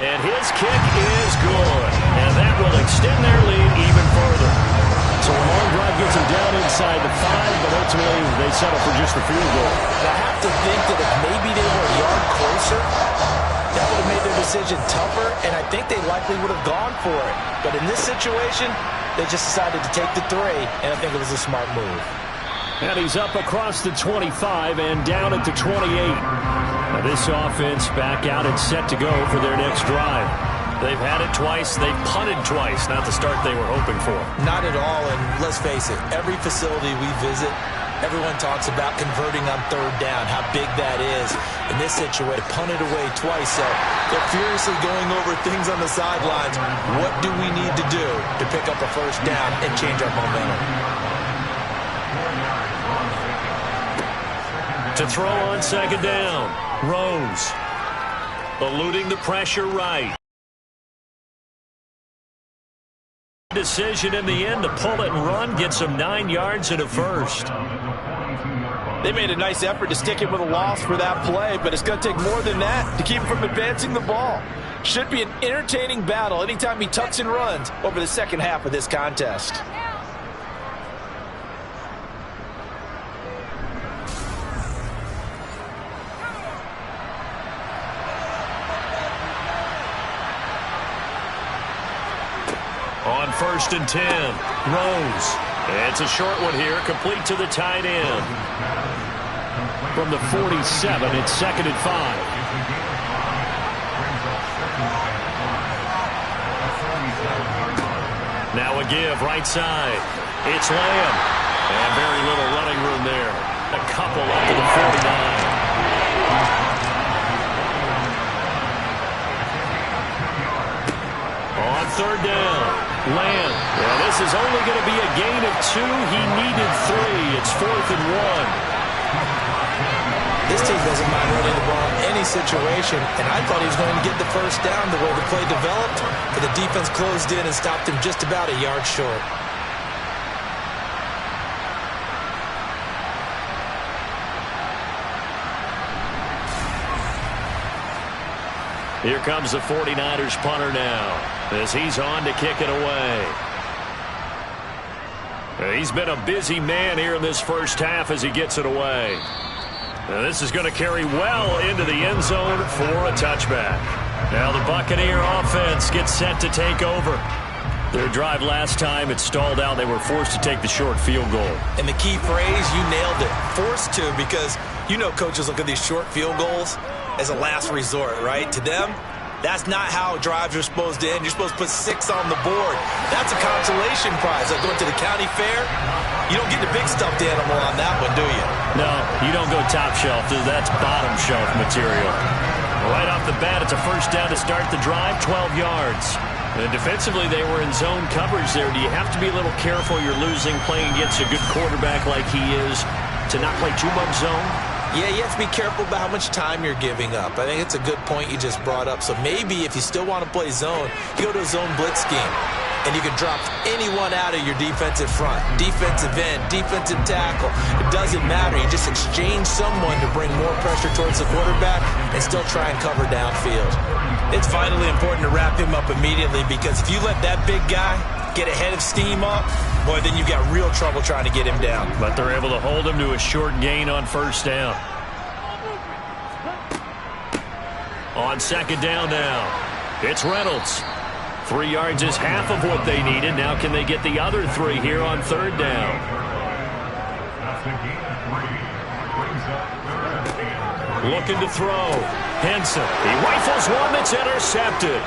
And his kick is good. And that will extend their lead even further. So a long drive gets them down inside the 5, but ultimately they settle for just the field goal. I have to think that if maybe they were a yard closer, that would have made their decision tougher, and I think they likely would have gone for it. But in this situation, they just decided to take the 3, and I think it was a smart move. And he's up across the 25 and down at the 28. Now this offense back out and set to go for their next drive. They've had it twice. They've punted twice. Not the start they were hoping for. Not at all, and let's face it, every facility we visit, everyone talks about converting on 3rd down, how big that is. In this situation, punted away twice, so they're furiously going over things on the sidelines. What do we need to do to pick up a 1st down and change our momentum? To throw on 2nd down, Rose. Eluding the pressure right. Decision in the end to pull it and run, gets him 9 yards and a first. They made a nice effort to stick him with a loss for that play, but it's going to take more than that to keep him from advancing the ball. Should be an entertaining battle anytime he tucks and runs over the second half of this contest. On 1st and 10, Rose. It's a short one here, complete to the tight end. From the 47, it's 2nd and 5. Now a give, right side. It's Lamb. And very little running room there. A couple up to the 49. On 3rd down, Lamb. Yeah, this is only going to be a gain of 2. He needed 3. It's 4th and 1. This team doesn't mind running the ball in any situation, and I thought he was going to get the first down the way the play developed, but the defense closed in and stopped him just about a yard short. Here comes the 49ers punter now, as he's on to kick it away. He's been a busy man here in this first half as he gets it away. Now this is going to carry well into the end zone for a touchback. Now the Buccaneer offense gets set to take over. Their drive last time, it stalled out. They were forced to take the short field goal. And the key phrase, you nailed it, forced to, because you know coaches look at these short field goals as a last resort, right? To them, that's not how drives are supposed to end. You're supposed to put 6 on the board. That's a consolation prize. Like going to the county fair, you don't get the big stuffed animal on that one, do you? No, you don't go top shelf. That's bottom shelf material. Right off the bat, it's a first down to start the drive, 12 yards. And defensively, they were in zone coverage there. Do you have to be a little careful? You're losing, playing against a good quarterback like he is, to not play too much zone? Yeah, you have to be careful about how much time you're giving up. I think it's a good point you just brought up. So maybe if you still want to play zone, you go to a zone blitz scheme. And you can drop anyone out of your defensive front, defensive end, defensive tackle. It doesn't matter. You just exchange someone to bring more pressure towards the quarterback and still try and cover downfield. It's vitally important to wrap him up immediately, because if you let that big guy get ahead of steam up, boy, then you've got real trouble trying to get him down. But they're able to hold him to a short gain on first down. On 2nd down now, it's Reynolds. 3 yards is half of what they needed. Now can they get the other 3 here on 3rd down? Looking to throw. Henson. He rifles one that's intercepted.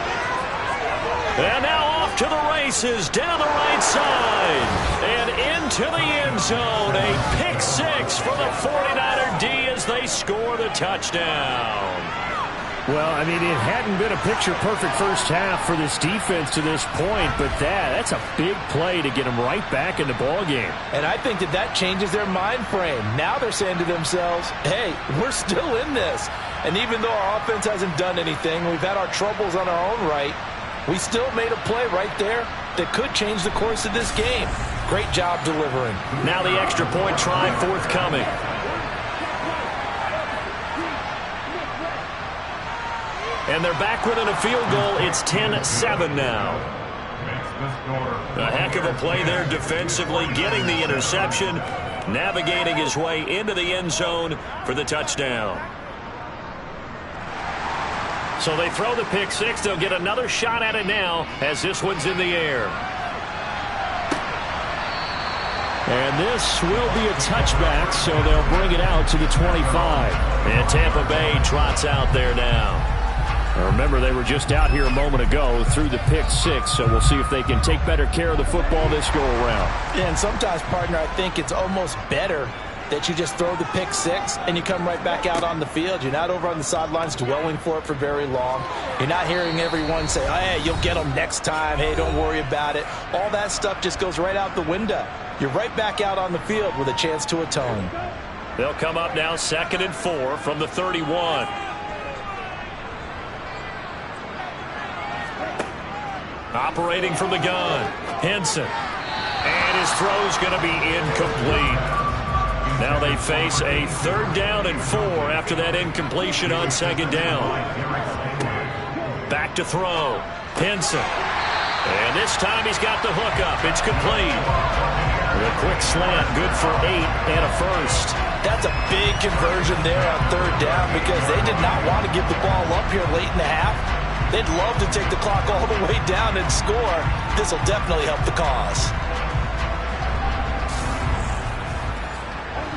And now off to the races down the right side. And into the end zone. A pick 6 for the 49er D as they score the touchdown. Well, I mean, it hadn't been a picture-perfect first half for this defense to this point, but that's a big play to get them right back in the ballgame. And I think that changes their mind frame. Now they're saying to themselves, hey, we're still in this. And even though our offense hasn't done anything, we've had our troubles on our own right, we still made a play right there that could change the course of this game. Great job delivering. Now the extra point try forthcoming. And they're back within a field goal. It's 10-7 now. A heck of a play there defensively, getting the interception, navigating his way into the end zone for the touchdown. So they throw the pick 6. They'll get another shot at it now as this one's in the air. And this will be a touchback, so they'll bring it out to the 25. And Tampa Bay trots out there now. Remember, they were just out here a moment ago through the pick 6, so we'll see if they can take better care of the football this go-around. And sometimes, partner, I think it's almost better that you just throw the pick 6 and you come right back out on the field. You're not over on the sidelines dwelling for it for very long. You're not hearing everyone say, oh, hey, you'll get them next time. Hey, don't worry about it. All that stuff just goes right out the window. You're right back out on the field with a chance to atone. They'll come up now 2nd and 4 from the 31. Operating from the gun, Henson. And his throw's going to be incomplete. Now they face a 3rd down and 4 after that incompletion on 2nd down. Back to throw. Henson. And this time he's got the hook up. It's complete. The quick slant, good for 8 and a first. That's a big conversion there on third down because they did not want to give the ball up here late in the half. They'd love to take the clock all the way down and score. This will definitely help the cause.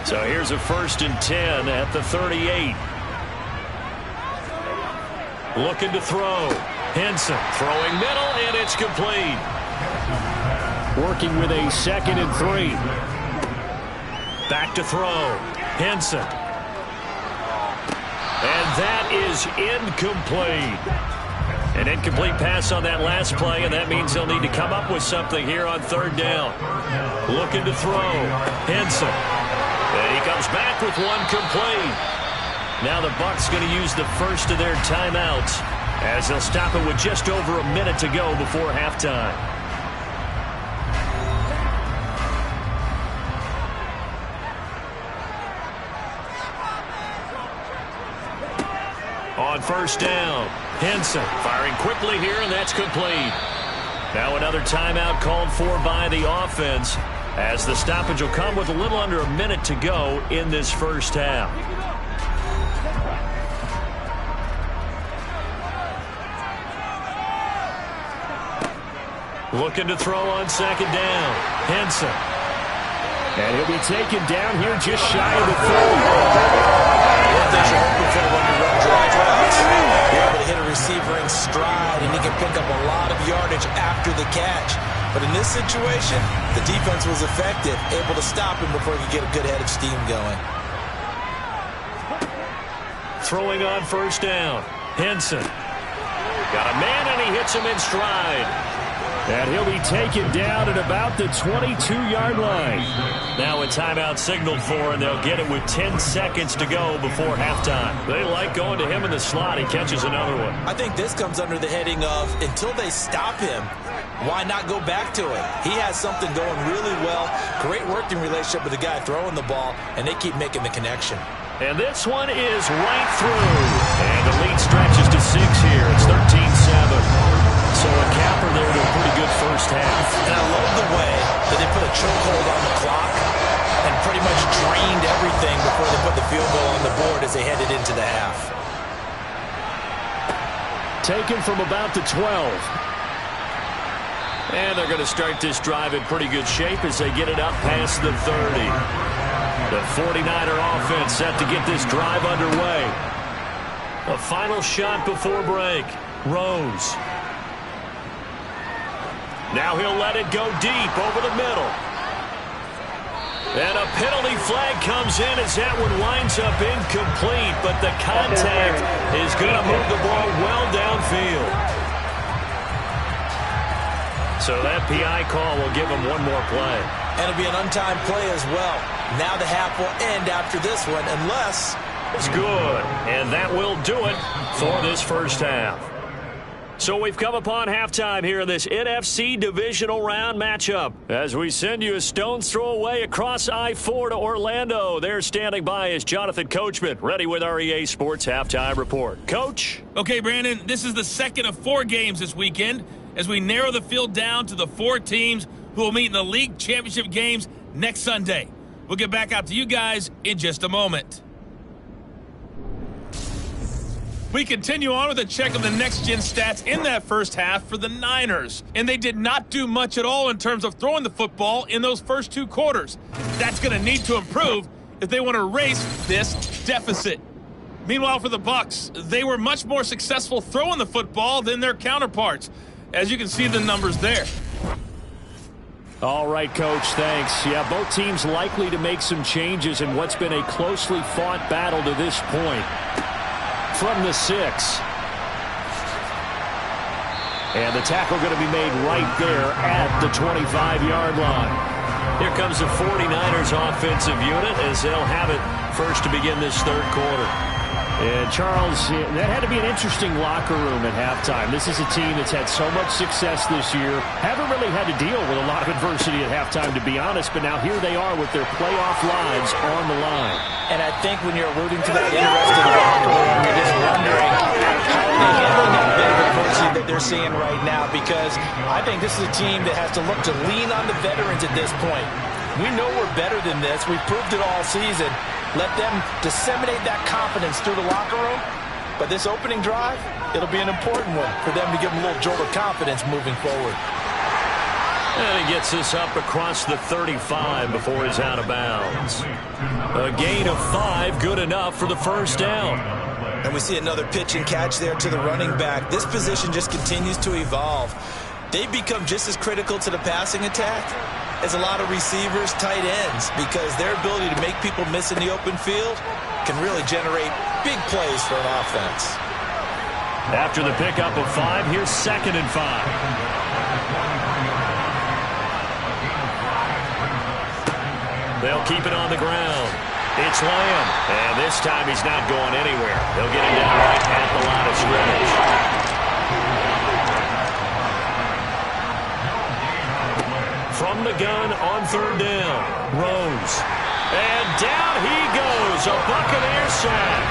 So here's a 1st and 10 at the 38. Looking to throw. Henson throwing middle, and it's complete. Working with a 2nd and 3. Back to throw. Henson. And that is incomplete. An incomplete pass on that last play, and that means they'll need to come up with something here on third down. Looking to throw. Henson. And he comes back with one complete. Now the Bucs going to use the first of their timeouts as they'll stop it with just over a minute to go before halftime. On first down, Henson firing quickly here, and that's complete. Now another timeout called for by the offense as the stoppage will come with a little under a minute to go in this first half. Looking to throw on second down. Henson. And he'll be taken down here just shy of the 30. What they should hope for when you run drag routes. You're able to hit a receiver in stride, and he can pick up a lot of yardage after the catch. But in this situation, the defense was effective, able to stop him before he could get a good head of steam going. Throwing on first down. Henson. Got a man, and he hits him in stride. And he'll be taken down at about the 22-yard line. Now a timeout signaled for, and they'll get it with 10 seconds to go before halftime. They like going to him in the slot. He catches another one. I think this comes under the heading of, until they stop him, why not go back to it? He has something going really well. Great working relationship with the guy throwing the ball, and they keep making the connection. And this one is right through. And the lead stretches to 6 here. It's 13-7. So a capper there to a pretty good first half. And I love the way that they put a chokehold on the clock and pretty much drained everything before they put the field goal on the board as they headed into the half. Taken from about the 12. And they're going to start this drive in pretty good shape as they get it up past the 30. The 49er offense set to get this drive underway. A final shot before break. Rose. Now he'll let it go deep over the middle. And a penalty flag comes in as that one winds up incomplete, but the contact is going to move the ball well downfield. So that PI call will give him one more play. And it'll be an untimed play as well. Now the half will end after this one, unless... It's good, and that will do it for this first half. So we've come upon halftime here in this NFC divisional round matchup as we send you a stone's throw away across I-4 to Orlando. There standing by is Jonathan Coachman, ready with our EA Sports Halftime Report. Coach? Okay, Brandon, this is the second of 4 games this weekend as we narrow the field down to the 4 teams who will meet in the league championship games next Sunday. We'll get back out to you guys in just a moment. We continue on with a check of the next-gen stats in that first half for the Niners. And they did not do much at all in terms of throwing the football in those first 2 quarters. That's going to need to improve if they want to erase this deficit. Meanwhile, for the Bucs, they were much more successful throwing the football than their counterparts, as you can see the numbers there. All right, Coach, thanks. Yeah, both teams likely to make some changes in what's been a closely fought battle to this point. From the 6. And the tackle going to be made right there at the 25-yard line. Here comes the 49ers offensive unit as they'll have it first to begin this third quarter. And Charles, that had to be an interesting locker room at halftime. This is a team that's had so much success this year. Haven't really had to deal with a lot of adversity at halftime, to be honest, but now here they are with their playoff lives on the line. And I think when you're alluding to that interesting locker room, you're just wondering how are they handling a bit of a adversity that they're seeing right now, because I think this is a team that has to look to lean on the veterans at this point. We know we're better than this. We've proved it all season. Let them disseminate that confidence through the locker room. But this opening drive, it'll be an important one for them to give them a little jolt of confidence moving forward. And he gets this up across the 35 before he's out of bounds. A gain of 5, good enough for the first down. And we see another pitch and catch there to the running back. This position just continues to evolve. They become just as critical to the passing attack as a lot of receivers, tight ends, because their ability to make people miss in the open field can really generate big plays for an offense. After the pickup of 5, here's 2nd and 5. They'll keep it on the ground. It's Lamb, and this time he's not going anywhere. They'll get him down right at the line of scrimmage. From the gun on 3rd down, Rose. And down he goes, a Buccaneer sack.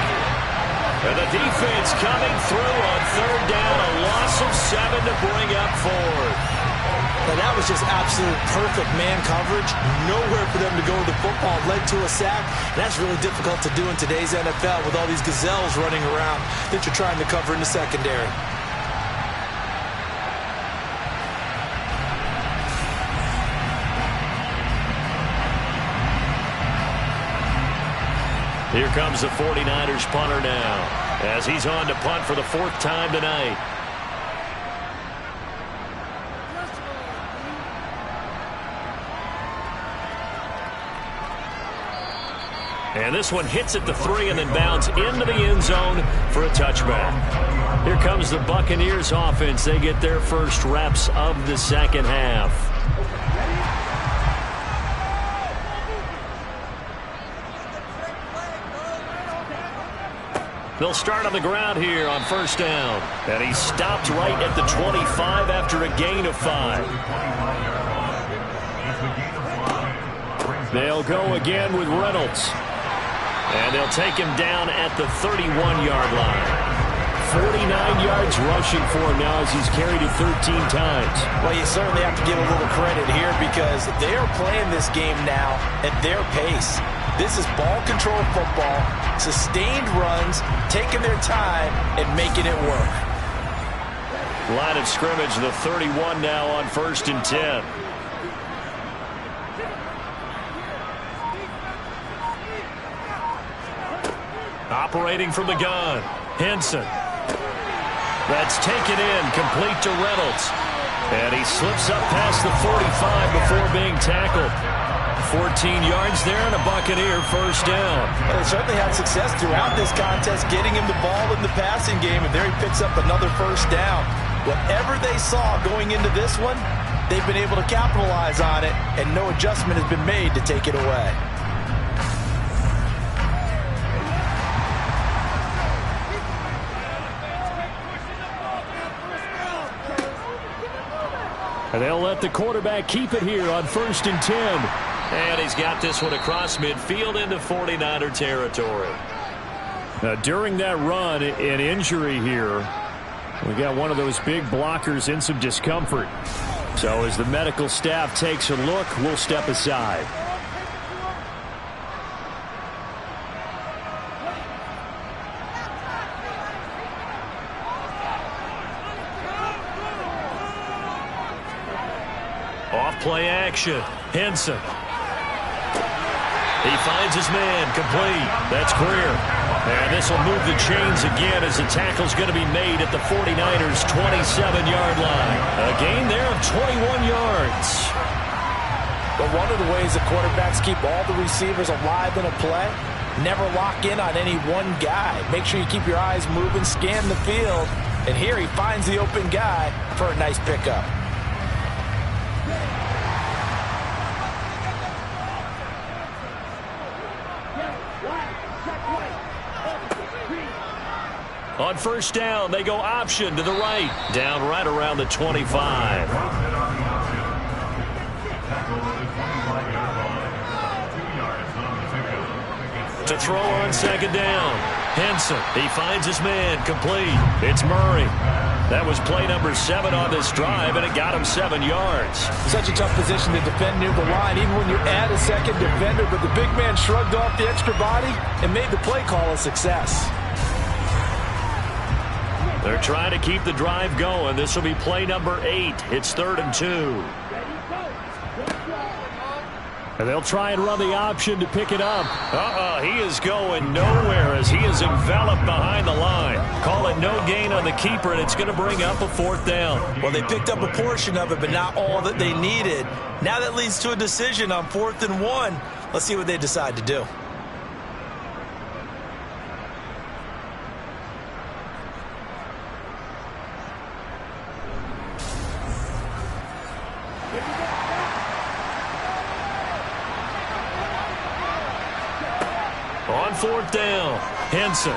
And the defense coming through on 3rd down, a loss of 7 to bring up 4th. Now that was just absolute perfect man coverage. Nowhere for them to go with the football. Led to a sack. That's really difficult to do in today's NFL with all these gazelles running around that you're trying to cover in the secondary. Here comes the 49ers punter now, as he's on to punt for the 4th time tonight. And this one hits at the 3 and then bounds into the end zone for a touchback. Here comes the Buccaneers offense. They get their first reps of the 2nd half. They'll start on the ground here on 1st down. And he stopped right at the 25 after a gain of 5. They'll go again with Reynolds. And they'll take him down at the 31-yard line. 49 yards rushing for him now as he's carried it 13 times. Well, you certainly have to give a little credit here because they are playing this game now at their pace. This is ball control football, sustained runs, taking their time and making it work. Line of scrimmage, the 31 now on 1st and 10. Operating from the gun, Henson. That's taken in, complete to Reynolds. And he slips up past the 45 before being tackled. 14 yards there and a Buccaneer first down. Well, they certainly had success throughout this contest getting him the ball in the passing game, and there he picks up another first down. Whatever they saw going into this one, they've been able to capitalize on it, and no adjustment has been made to take it away. And they'll let the quarterback keep it here on 1st and 10. And he's got this one across midfield into 49er territory. Now, during that run, an injury here. We got one of those big blockers in some discomfort. So as the medical staff takes a look, we'll step aside. Off play action. Henson. He finds his man, complete. That's Greer. And this will move the chains again as the tackle's going to be made at the 49ers' 27-yard line. A gain there of 21 yards. But one of the ways the quarterbacks keep all the receivers alive in a play, never lock in on any one guy. Make sure you keep your eyes moving, scan the field. And here he finds the open guy for a nice pickup. On 1st down, they go option to the right. Down right around the 25. To throw on 2nd down. Henson, he finds his man, complete. It's Murray. That was play number 7 on this drive, and it got him 7 yards. Such a tough position to defend near the line, even when you add a second defender, but the big man shrugged off the extra body and made the play call a success. They're trying to keep the drive going. This will be play number 8. It's 3rd and 2. And they'll try and run the option to pick it up. He is going nowhere as he is enveloped behind the line. Call it no gain on the keeper, and it's going to bring up a 4th down. Well, they picked up a portion of it, but not all that they needed. Now that leads to a decision on 4th and 1. Let's see what they decide to do. On 4th down, Henson.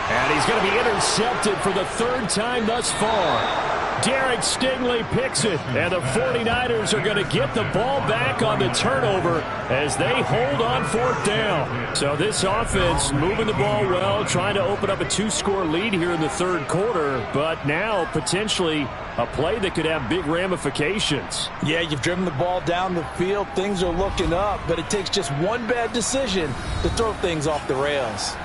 And he's going to be intercepted for the 3rd time thus far. Derek Stingley picks it, and the 49ers are going to get the ball back on the turnover as they hold on 4th down. So this offense moving the ball well, trying to open up a 2-score lead here in the 3rd quarter, but now potentially a play that could have big ramifications. Yeah, you've driven the ball down the field. Things are looking up, but it takes just one bad decision to throw things off the rails.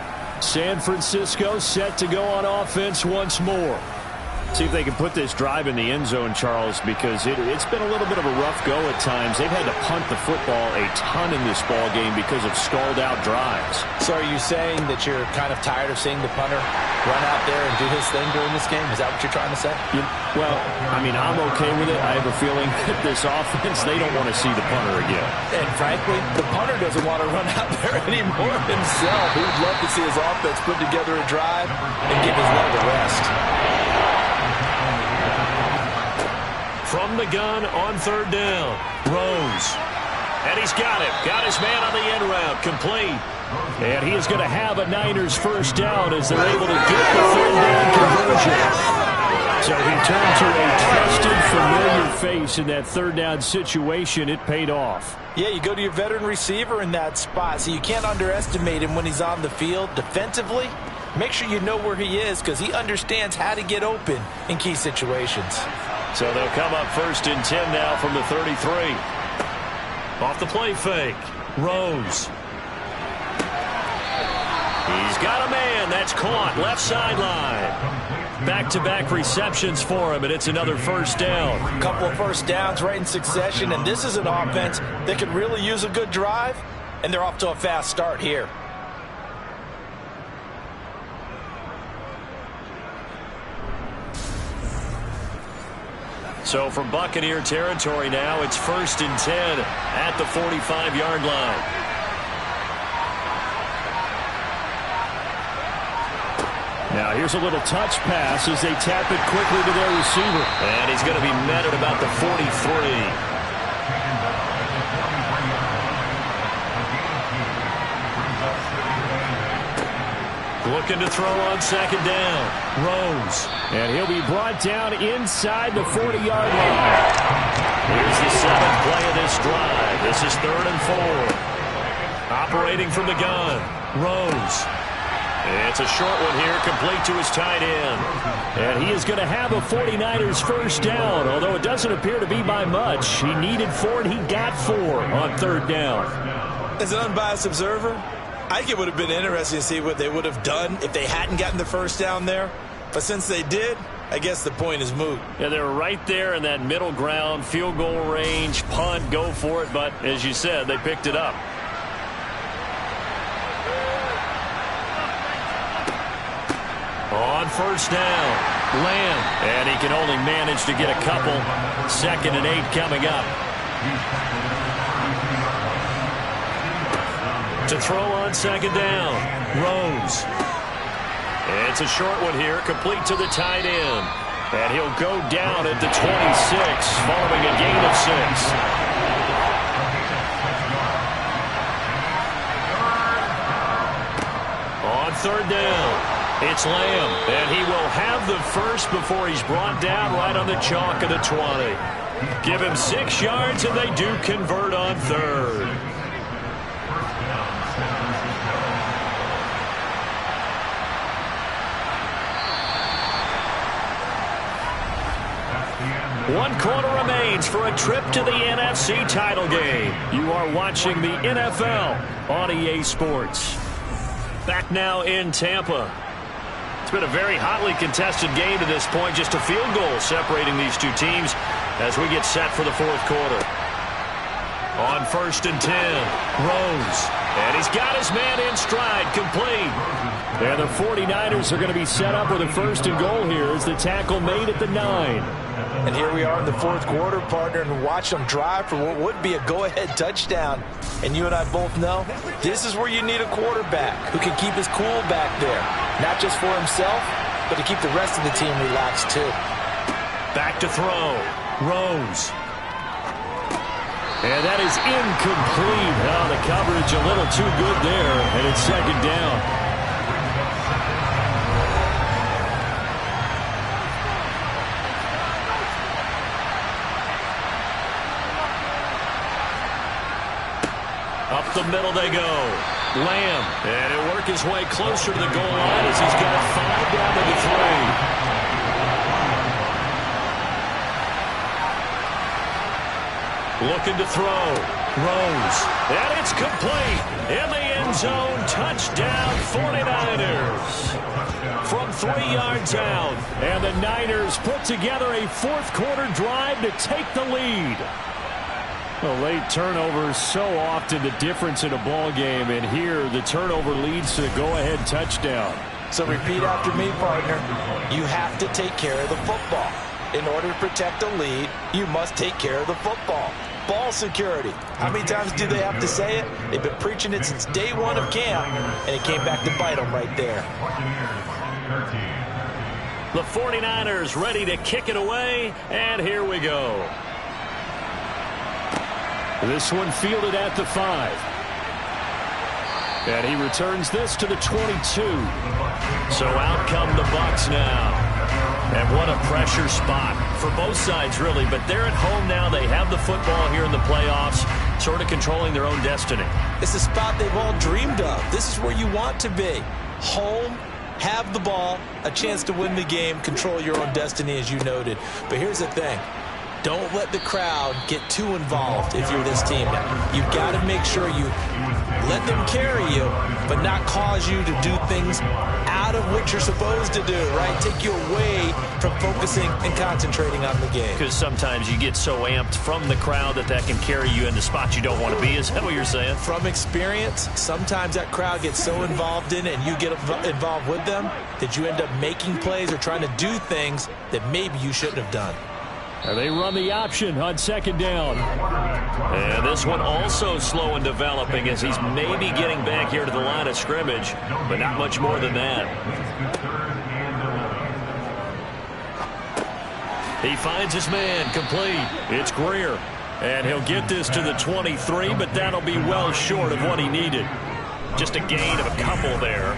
San Francisco set to go on offense once more. See if they can put this drive in the end zone, Charles, because it's been a little bit of a rough go at times. They've had to punt the football a ton in this ball game because of stalled-out drives. So are you saying that you're kind of tired of seeing the punter run out there and do his thing during this game? Is that what you're trying to say? Well, I mean, I'm okay with it. I have a feeling that this offense, they don't want to see the punter again. And frankly, the punter doesn't want to run out there anymore himself. He would love to see his offense put together a drive and give his leg a rest. From the gun on 3rd down, Rose. And he's got him. Got his man on the end route. Complete. And he is going to have a Niners 1st down as they're able to get the 3rd down conversion. So he turned to a trusted, familiar face in that 3rd down situation. It paid off. Yeah, you go to your veteran receiver in that spot, so you can't underestimate him when he's on the field. Defensively, make sure you know where he is because he understands how to get open in key situations. So they'll come up 1st and 10 now from the 33. Off the play fake, Rose. He's got a man. That's caught. Left sideline. Back-to-back receptions for him, and it's another 1st down. A couple of 1st downs right in succession, and this is an offense that could really use a good drive, and they're off to a fast start here. So from Buccaneer territory now, it's 1st and 10 at the 45-yard line. Now here's a little touch pass as they tap it quickly to their receiver. And he's going to be met at about the 43. Looking to throw on 2nd down. Rose. And he'll be brought down inside the 40-yard line. Here's the 7th play of this drive. This is 3rd and 4. Operating from the gun. Rose. It's a short one here, complete to his tight end. And he is going to have a 49ers 1st down, although it doesn't appear to be by much. He needed 4, and he got 4 on 3rd down. As an unbiased observer, I think it would have been interesting to see what they would have done if they hadn't gotten the 1st down there. But since they did, I guess the point is moot. Yeah, they were right there in that middle ground, field goal range, punt, go for it. But as you said, they picked it up. On 1st down, Lamb. And he can only manage to get a couple. 2nd and 8 coming up. To throw on 2nd down, Rose. It's a short one here, complete to the tight end. And he'll go down at the 26, following a gain of 6. On 3rd down, it's Lamb. And he will have the 1st before he's brought down right on the chalk of the 20. Give him 6 yards, and they do convert on 3rd. 1 quarter remains for a trip to the NFC title game. You are watching the NFL on EA Sports. Back now in Tampa. It's been a very hotly contested game to this point. Just a field goal separating these two teams as we get set for the 4th quarter. On 1st and 10, Rose. And he's got his man in stride, complete. And the 49ers are going to be set up with a 1st and goal here as the tackle made at the 9. And here we are in the 4th quarter, partner, and watch them drive for what would be a go-ahead touchdown. And you and I both know this is where you need a quarterback who can keep his cool back there. Not just for himself, but to keep the rest of the team relaxed too. Back to throw. Rose. And that is incomplete. Oh, the coverage a little too good there, and it's 2nd down. Up the middle they go. Lamb. And he'll work his way closer to the goal line as he's got 5 down to the 3. Looking to throw. Rose. And it's complete. In the end zone. Touchdown 49ers. From 3 yards out. And the Niners put together a 4th quarter drive to take the lead. Well, late turnovers so often the difference in a ball game. And here the turnover leads to a go-ahead touchdown. So repeat after me, partner. You have to take care of the football. In order to protect a lead, you must take care of the football. Ball security. How many times do they have to say it? They've been preaching it since day 1 of camp, and it came back to bite them right there. The 49ers ready to kick it away, and here we go. This one fielded at the 5. And he returns this to the 22. So out come the Bucs now. And what a pressure spot for both sides, really. But they're at home now. They have the football here in the playoffs, sort of controlling their own destiny. It's a spot they've all dreamed of. This is where you want to be. Home, have the ball, a chance to win the game, control your own destiny, as you noted. But here's the thing. Don't let the crowd get too involved if you're this team now. You've got to make sure you let them carry you, but not cause you to do things out of what you're supposed to do, right? Take you away from focusing and concentrating on the game. Because sometimes you get so amped from the crowd that can carry you into spots you don't want to be. Is that what you're saying? From experience, sometimes that crowd gets so involved in it and you get involved with them that you end up making plays or trying to do things that maybe you shouldn't have done. And they run the option on 2nd down. And this one also slow in developing as he's maybe getting back here to the line of scrimmage, but not much more than that. He finds his man, complete. It's Greer. And he'll get this to the 23, but that'll be well short of what he needed. Just a gain of a couple there.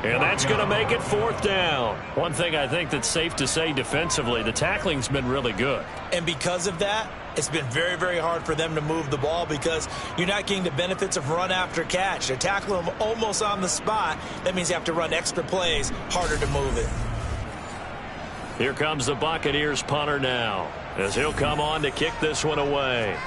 And that's going to make it 4th down. One thing I think that's safe to say defensively, the tackling's been really good. And because of that, it's been very, very hard for them to move the ball because you're not getting the benefits of run after catch. They're tackling them almost on the spot. That means you have to run extra plays, harder to move it. Here comes the Buccaneers punter now as he'll come on to kick this one away.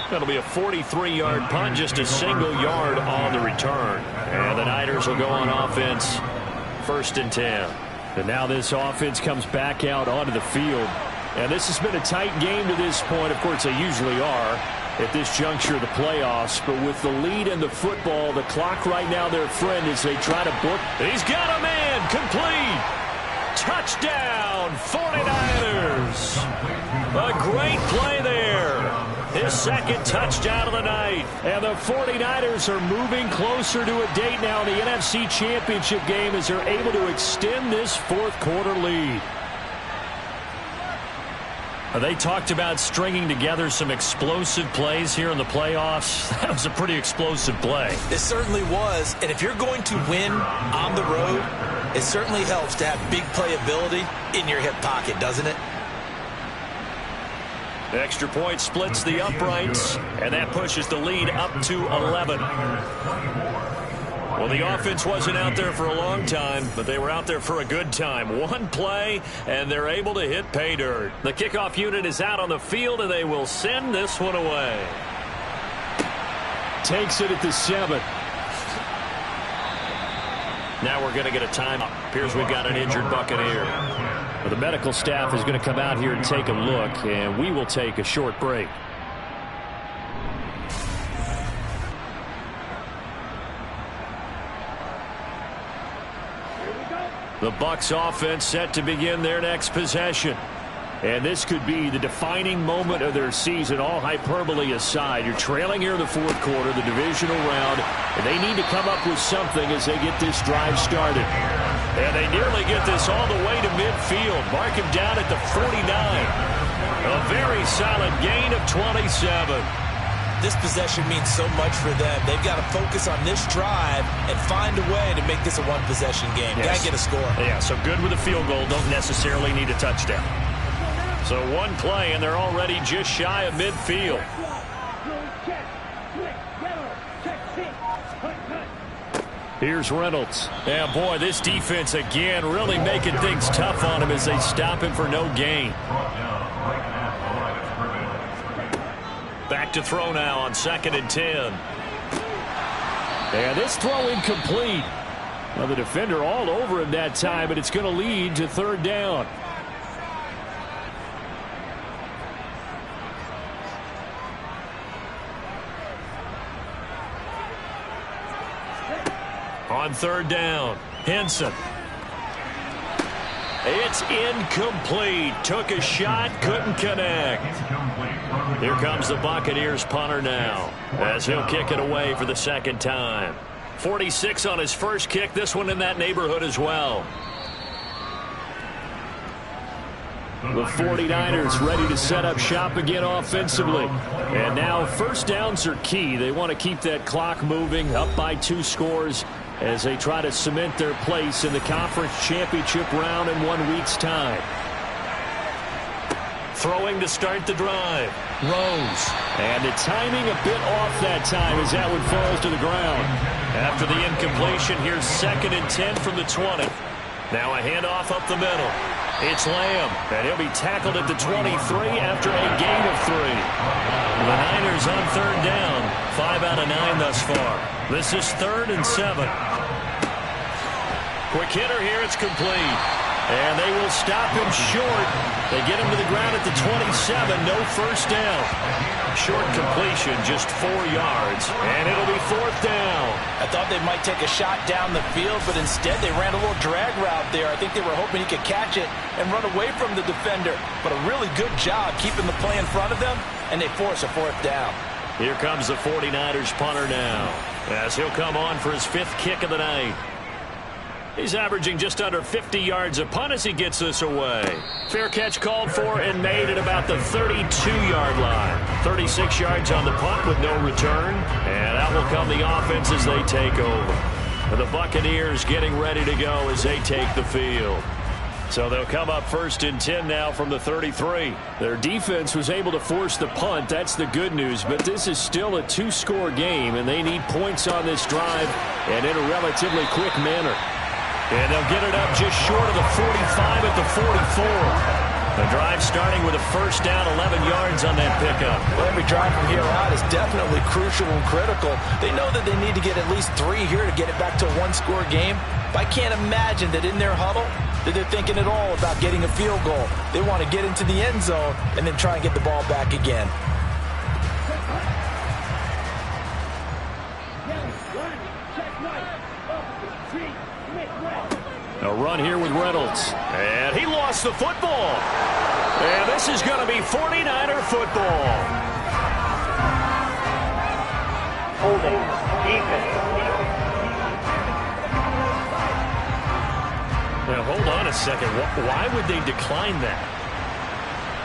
That'll be a 43-yard punt, just a single yard on the return. And the Niners will go on offense, 1st and 10. And now this offense comes back out onto the field. And this has been a tight game to this point. Of course, they usually are at this juncture of the playoffs. But with the lead in the football, the clock right now their friend as they try to book. He's got a man, complete. Touchdown, 49ers. A great play there. His 2nd touchdown of the night. And the 49ers are moving closer to a date now in the NFC Championship game as they're able to extend this 4th quarter lead. They talked about stringing together some explosive plays here in the playoffs. That was a pretty explosive play. It certainly was. And if you're going to win on the road, it certainly helps to have big playability in your hip pocket, doesn't it? Extra point splits the uprights, and that pushes the lead up to 11. Well, the offense wasn't out there for a long time, but they were out there for a good time. One play, and they're able to hit pay dirt. The kickoff unit is out on the field, and they will send this one away. Takes it at the 7. Now we're going to get a timeout. Appears we've got an injured Buccaneer. Well, the medical staff is going to come out here and take a look, and we will take a short break. The Bucs offense set to begin their next possession. And this could be the defining moment of their season, all hyperbole aside. You're trailing here in the fourth quarter, the divisional round, and they need to come up with something as they get this drive started. And they nearly get this all the way to midfield. Mark him down at the 49. A very solid gain of 27. This possession means so much for them. They've got to focus on this drive and find a way to make this a one-possession game. Yes. Got to get a score. Yeah, so good with a field goal. Don't necessarily need a touchdown. So one play, and they're already just shy of midfield. Here's Reynolds. Yeah, boy, this defense again really making things tough on him as they stop him for no gain. Back to throw now on 2nd and 10. And this throw incomplete. Well, the defender all over him that time, but it's going to lead to 3rd down. On 3rd down, Henson. It's incomplete. Took a shot, couldn't connect. Here comes the Buccaneers punter now, as he'll kick it away for the 2nd time. 46 on his first kick, this one in that neighborhood as well. The 49ers ready to set up shop again offensively. And now 1st downs are key. They want to keep that clock moving, up by 2 scores as they try to cement their place in the conference championship round in 1 week's time. Throwing to start the drive. Rose. And the timing a bit off that time as that one falls to the ground. After the incompletion, here's 2nd and 10 from the 20. Now a handoff up the middle. It's Lamb, and he'll be tackled at the 23 after a gain of 3. The Niners on 3rd down. 5 out of 9 thus far. This is 3rd and 7. Quick hitter here, it's complete. And they will stop him short. They get him to the ground at the 27, no 1st down. Short completion, just 4 yards, and it'll be 4th down. I thought they might take a shot down the field, but instead they ran a little drag route there. I think they were hoping he could catch it and run away from the defender. But a really good job keeping the play in front of them, and they force a 4th down. Here comes the 49ers punter now, as he'll come on for his 5th kick of the night. He's averaging just under 50 yards a punt as he gets this away. Fair catch called for and made at about the 32-yard line. 36 yards on the punt with no return. And out will come the offense as they take over. And the Buccaneers getting ready to go as they take the field. So they'll come up 1st and 10 now from the 33. Their defense was able to force the punt. That's the good news. But this is still a 2-score game, and they need points on this drive and in a relatively quick manner. And they'll get it up just short of the 45 at the 44. The drive starting with a 1st down, 11 yards on that pickup. Well, every drive from here out is definitely crucial and critical. They know that they need to get at least 3 here to get it back to a 1-score game. But I can't imagine that in their huddle that they're thinking at all about getting a field goal. They want to get into the end zone and then try and get the ball back again. A run here with Reynolds. And he lost the football. And this is going to be 49er football. Holding. Defense. Now, hold on a second. Why would they decline that?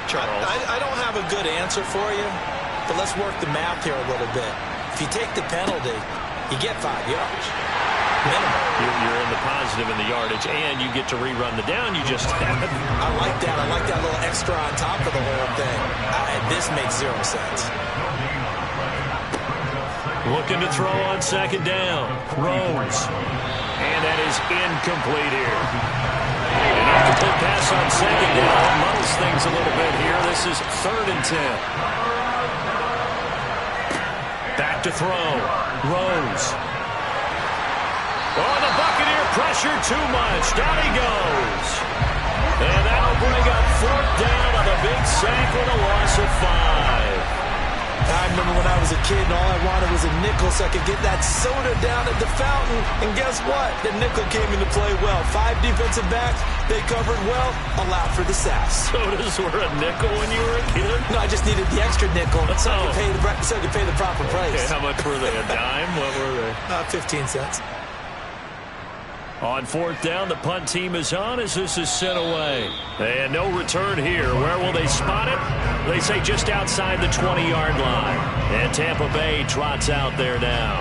Charles? I don't have a good answer for you, but let's work the math here a little bit. If you take the penalty, you get 5 yards. Minimum. You're in the positive in the yardage, and you get to rerun the down you just had. I like that. I like that little extra on top of the whole thing. This makes 0 sense. Looking to throw on second down. Rose. And that is incomplete here. An incomplete pass on second down. That muddles things a little bit here. This is 3rd and 10. Back to throw. Rose. Oh, the Buccaneer pressure too much. Down he goes. And that'll bring up 4th down on a big sack with a loss of 5. I remember when I was a kid and all I wanted was a nickel so I could get that soda down at the fountain. And guess what? The nickel came into play well. 5 defensive backs, they covered well, allowed for the sacks. Sodas were a nickel when you were a kid? No, I just needed the extra nickel so I could pay the proper price. Okay, how much were they? A dime? What were they? 15 cents. On 4th down, the punt team is on as this is sent away. And no return here. Where will they spot it? They say just outside the 20-yard line. And Tampa Bay trots out there now.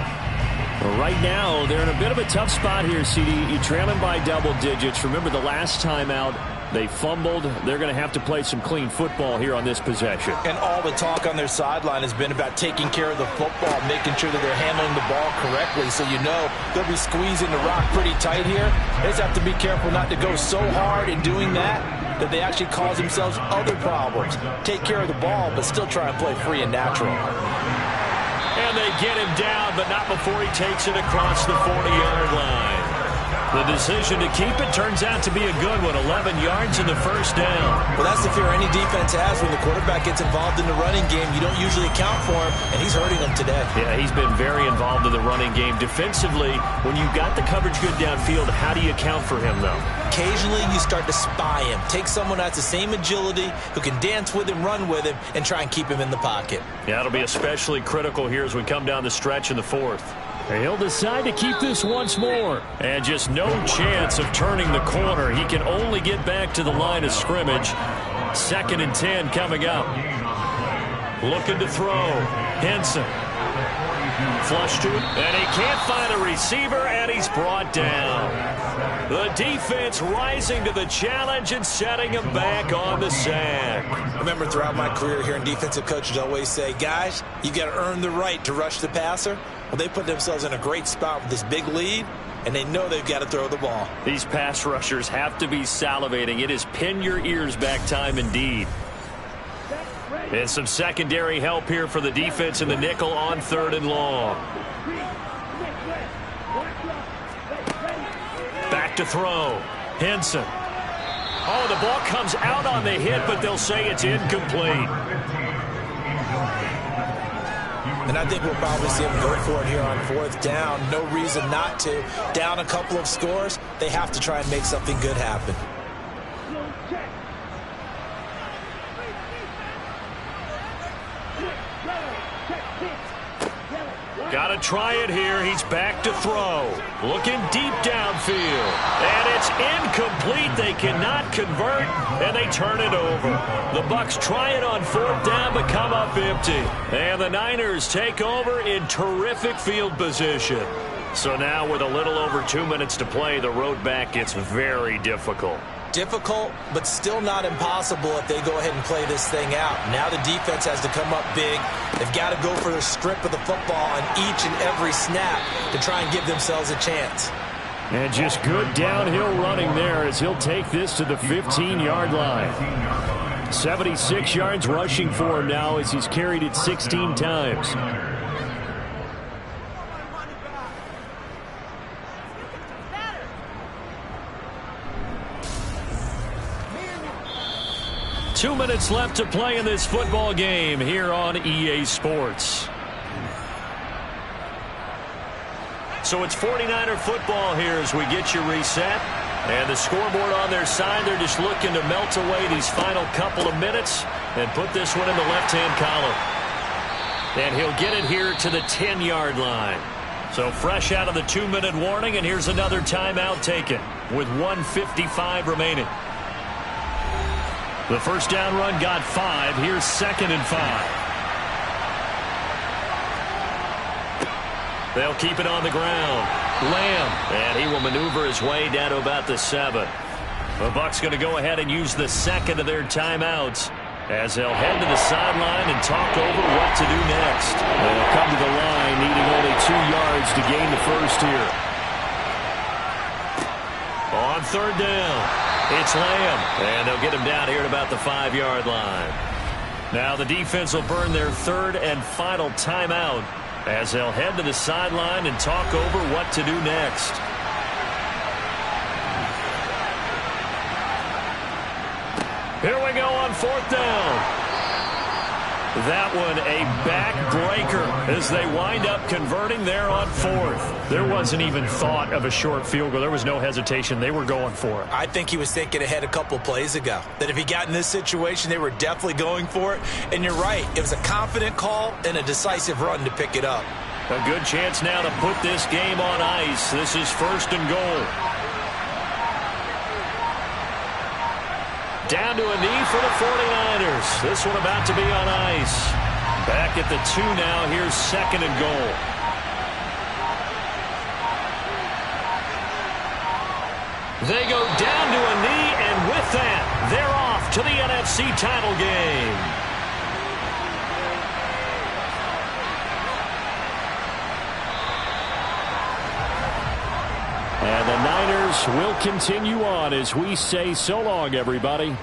Well, right now, they're in a bit of a tough spot here, CD. You're trailing by double digits. Remember the last time out, they fumbled. They're going to have to play some clean football here on this possession. And all the talk on their sideline has been about taking care of the football, making sure that they're handling the ball correctly. So you know they'll be squeezing the rock pretty tight here. They just have to be careful not to go so hard in doing that they actually cause themselves other problems. Take care of the ball, but still try and play free and natural. And they get him down, but not before he takes it across the 40-yard line. The decision to keep it turns out to be a good one. 11 yards in the first down. Well, that's the fear any defense has when the quarterback gets involved in the running game. You don't usually account for him, and he's hurting them today. Yeah, he's been very involved in the running game. Defensively, when you've got the coverage good downfield, how do you account for him, though? Occasionally, you start to spy him. Take someone that's the same agility, who can dance with him, run with him, and try and keep him in the pocket. Yeah, it'll be especially critical here as we come down the stretch in the 4th. He'll decide to keep this once more. And just no chance of turning the corner. He can only get back to the line of scrimmage. 2nd and 10 coming up. Looking to throw. Henson. Flush to it. And he can't find a receiver, and he's brought down. The defense rising to the challenge and setting him back on the sack. I remember throughout my career hearing defensive coaches always say, guys, you got to earn the right to rush the passer. Well, they put themselves in a great spot with this big lead, and they know they've got to throw the ball. These pass rushers have to be salivating. It is pin your ears back time indeed. And some secondary help here for the defense in the nickel on 3rd and long. Back to throw. Henson. Oh, the ball comes out on the hit, but they'll say it's incomplete. And I think we'll probably see them go for it here on 4th down. No reason not to. Down a couple of scores, they have to try and make something good happen. Got to try it here. He's back to throw. Looking deep downfield. And it's incomplete. They cannot convert, and they turn it over. The Bucs try it on 4th down, but come up empty. And the Niners take over in terrific field position. So now with a little over 2 minutes to play, the road back gets very difficult. Difficult, but still not impossible if they go ahead and play this thing out. Now the defense has to come up big. They've got to go for the strip of the football on each and every snap to try and give themselves a chance. And just good downhill running there as he'll take this to the 15-yard line. 76 yards rushing for him now as he's carried it 16 times. Two minutes left to play in this football game here on EA Sports. So it's 49er football here as we get you reset. And the scoreboard on their side, they're just looking to melt away these final couple of minutes and put this one in the left-hand column. And he'll get it here to the 10-yard line. So fresh out of the 2-minute warning, and here's another timeout taken with 1:55 remaining. The first down run got 5. Here's 2nd and 5. They'll keep it on the ground. Lamb, and he will maneuver his way down to about the 7. The Bucs going to go ahead and use the second of their timeouts. as they'll head to the sideline and talk over what to do next. They'll come to the line needing only 2 yards to gain the first here. On third down, it's Lamb, and they'll get him down here at about the 5-yard line. Now the defense will burn their third and final timeout as they'll head to the sideline and talk over what to do next. Here we go on fourth down. That one a backbreaker as they wind up converting there on fourth. There wasn't even thought of a short field goal. There was no hesitation. They were going for it. I think he was thinking ahead a couple plays ago, that if he got in this situation, they were definitely going for it. And you're right. It was a confident call and a decisive run to pick it up. A good chance now to put this game on ice. This is first and goal. Down to a knee for the 49ers. This one about to be on ice. Back at the 2 now. Here's second and goal. They go down to a knee, and with that, they're off to the NFC title game. And the Niners will continue on as we say so long, everybody.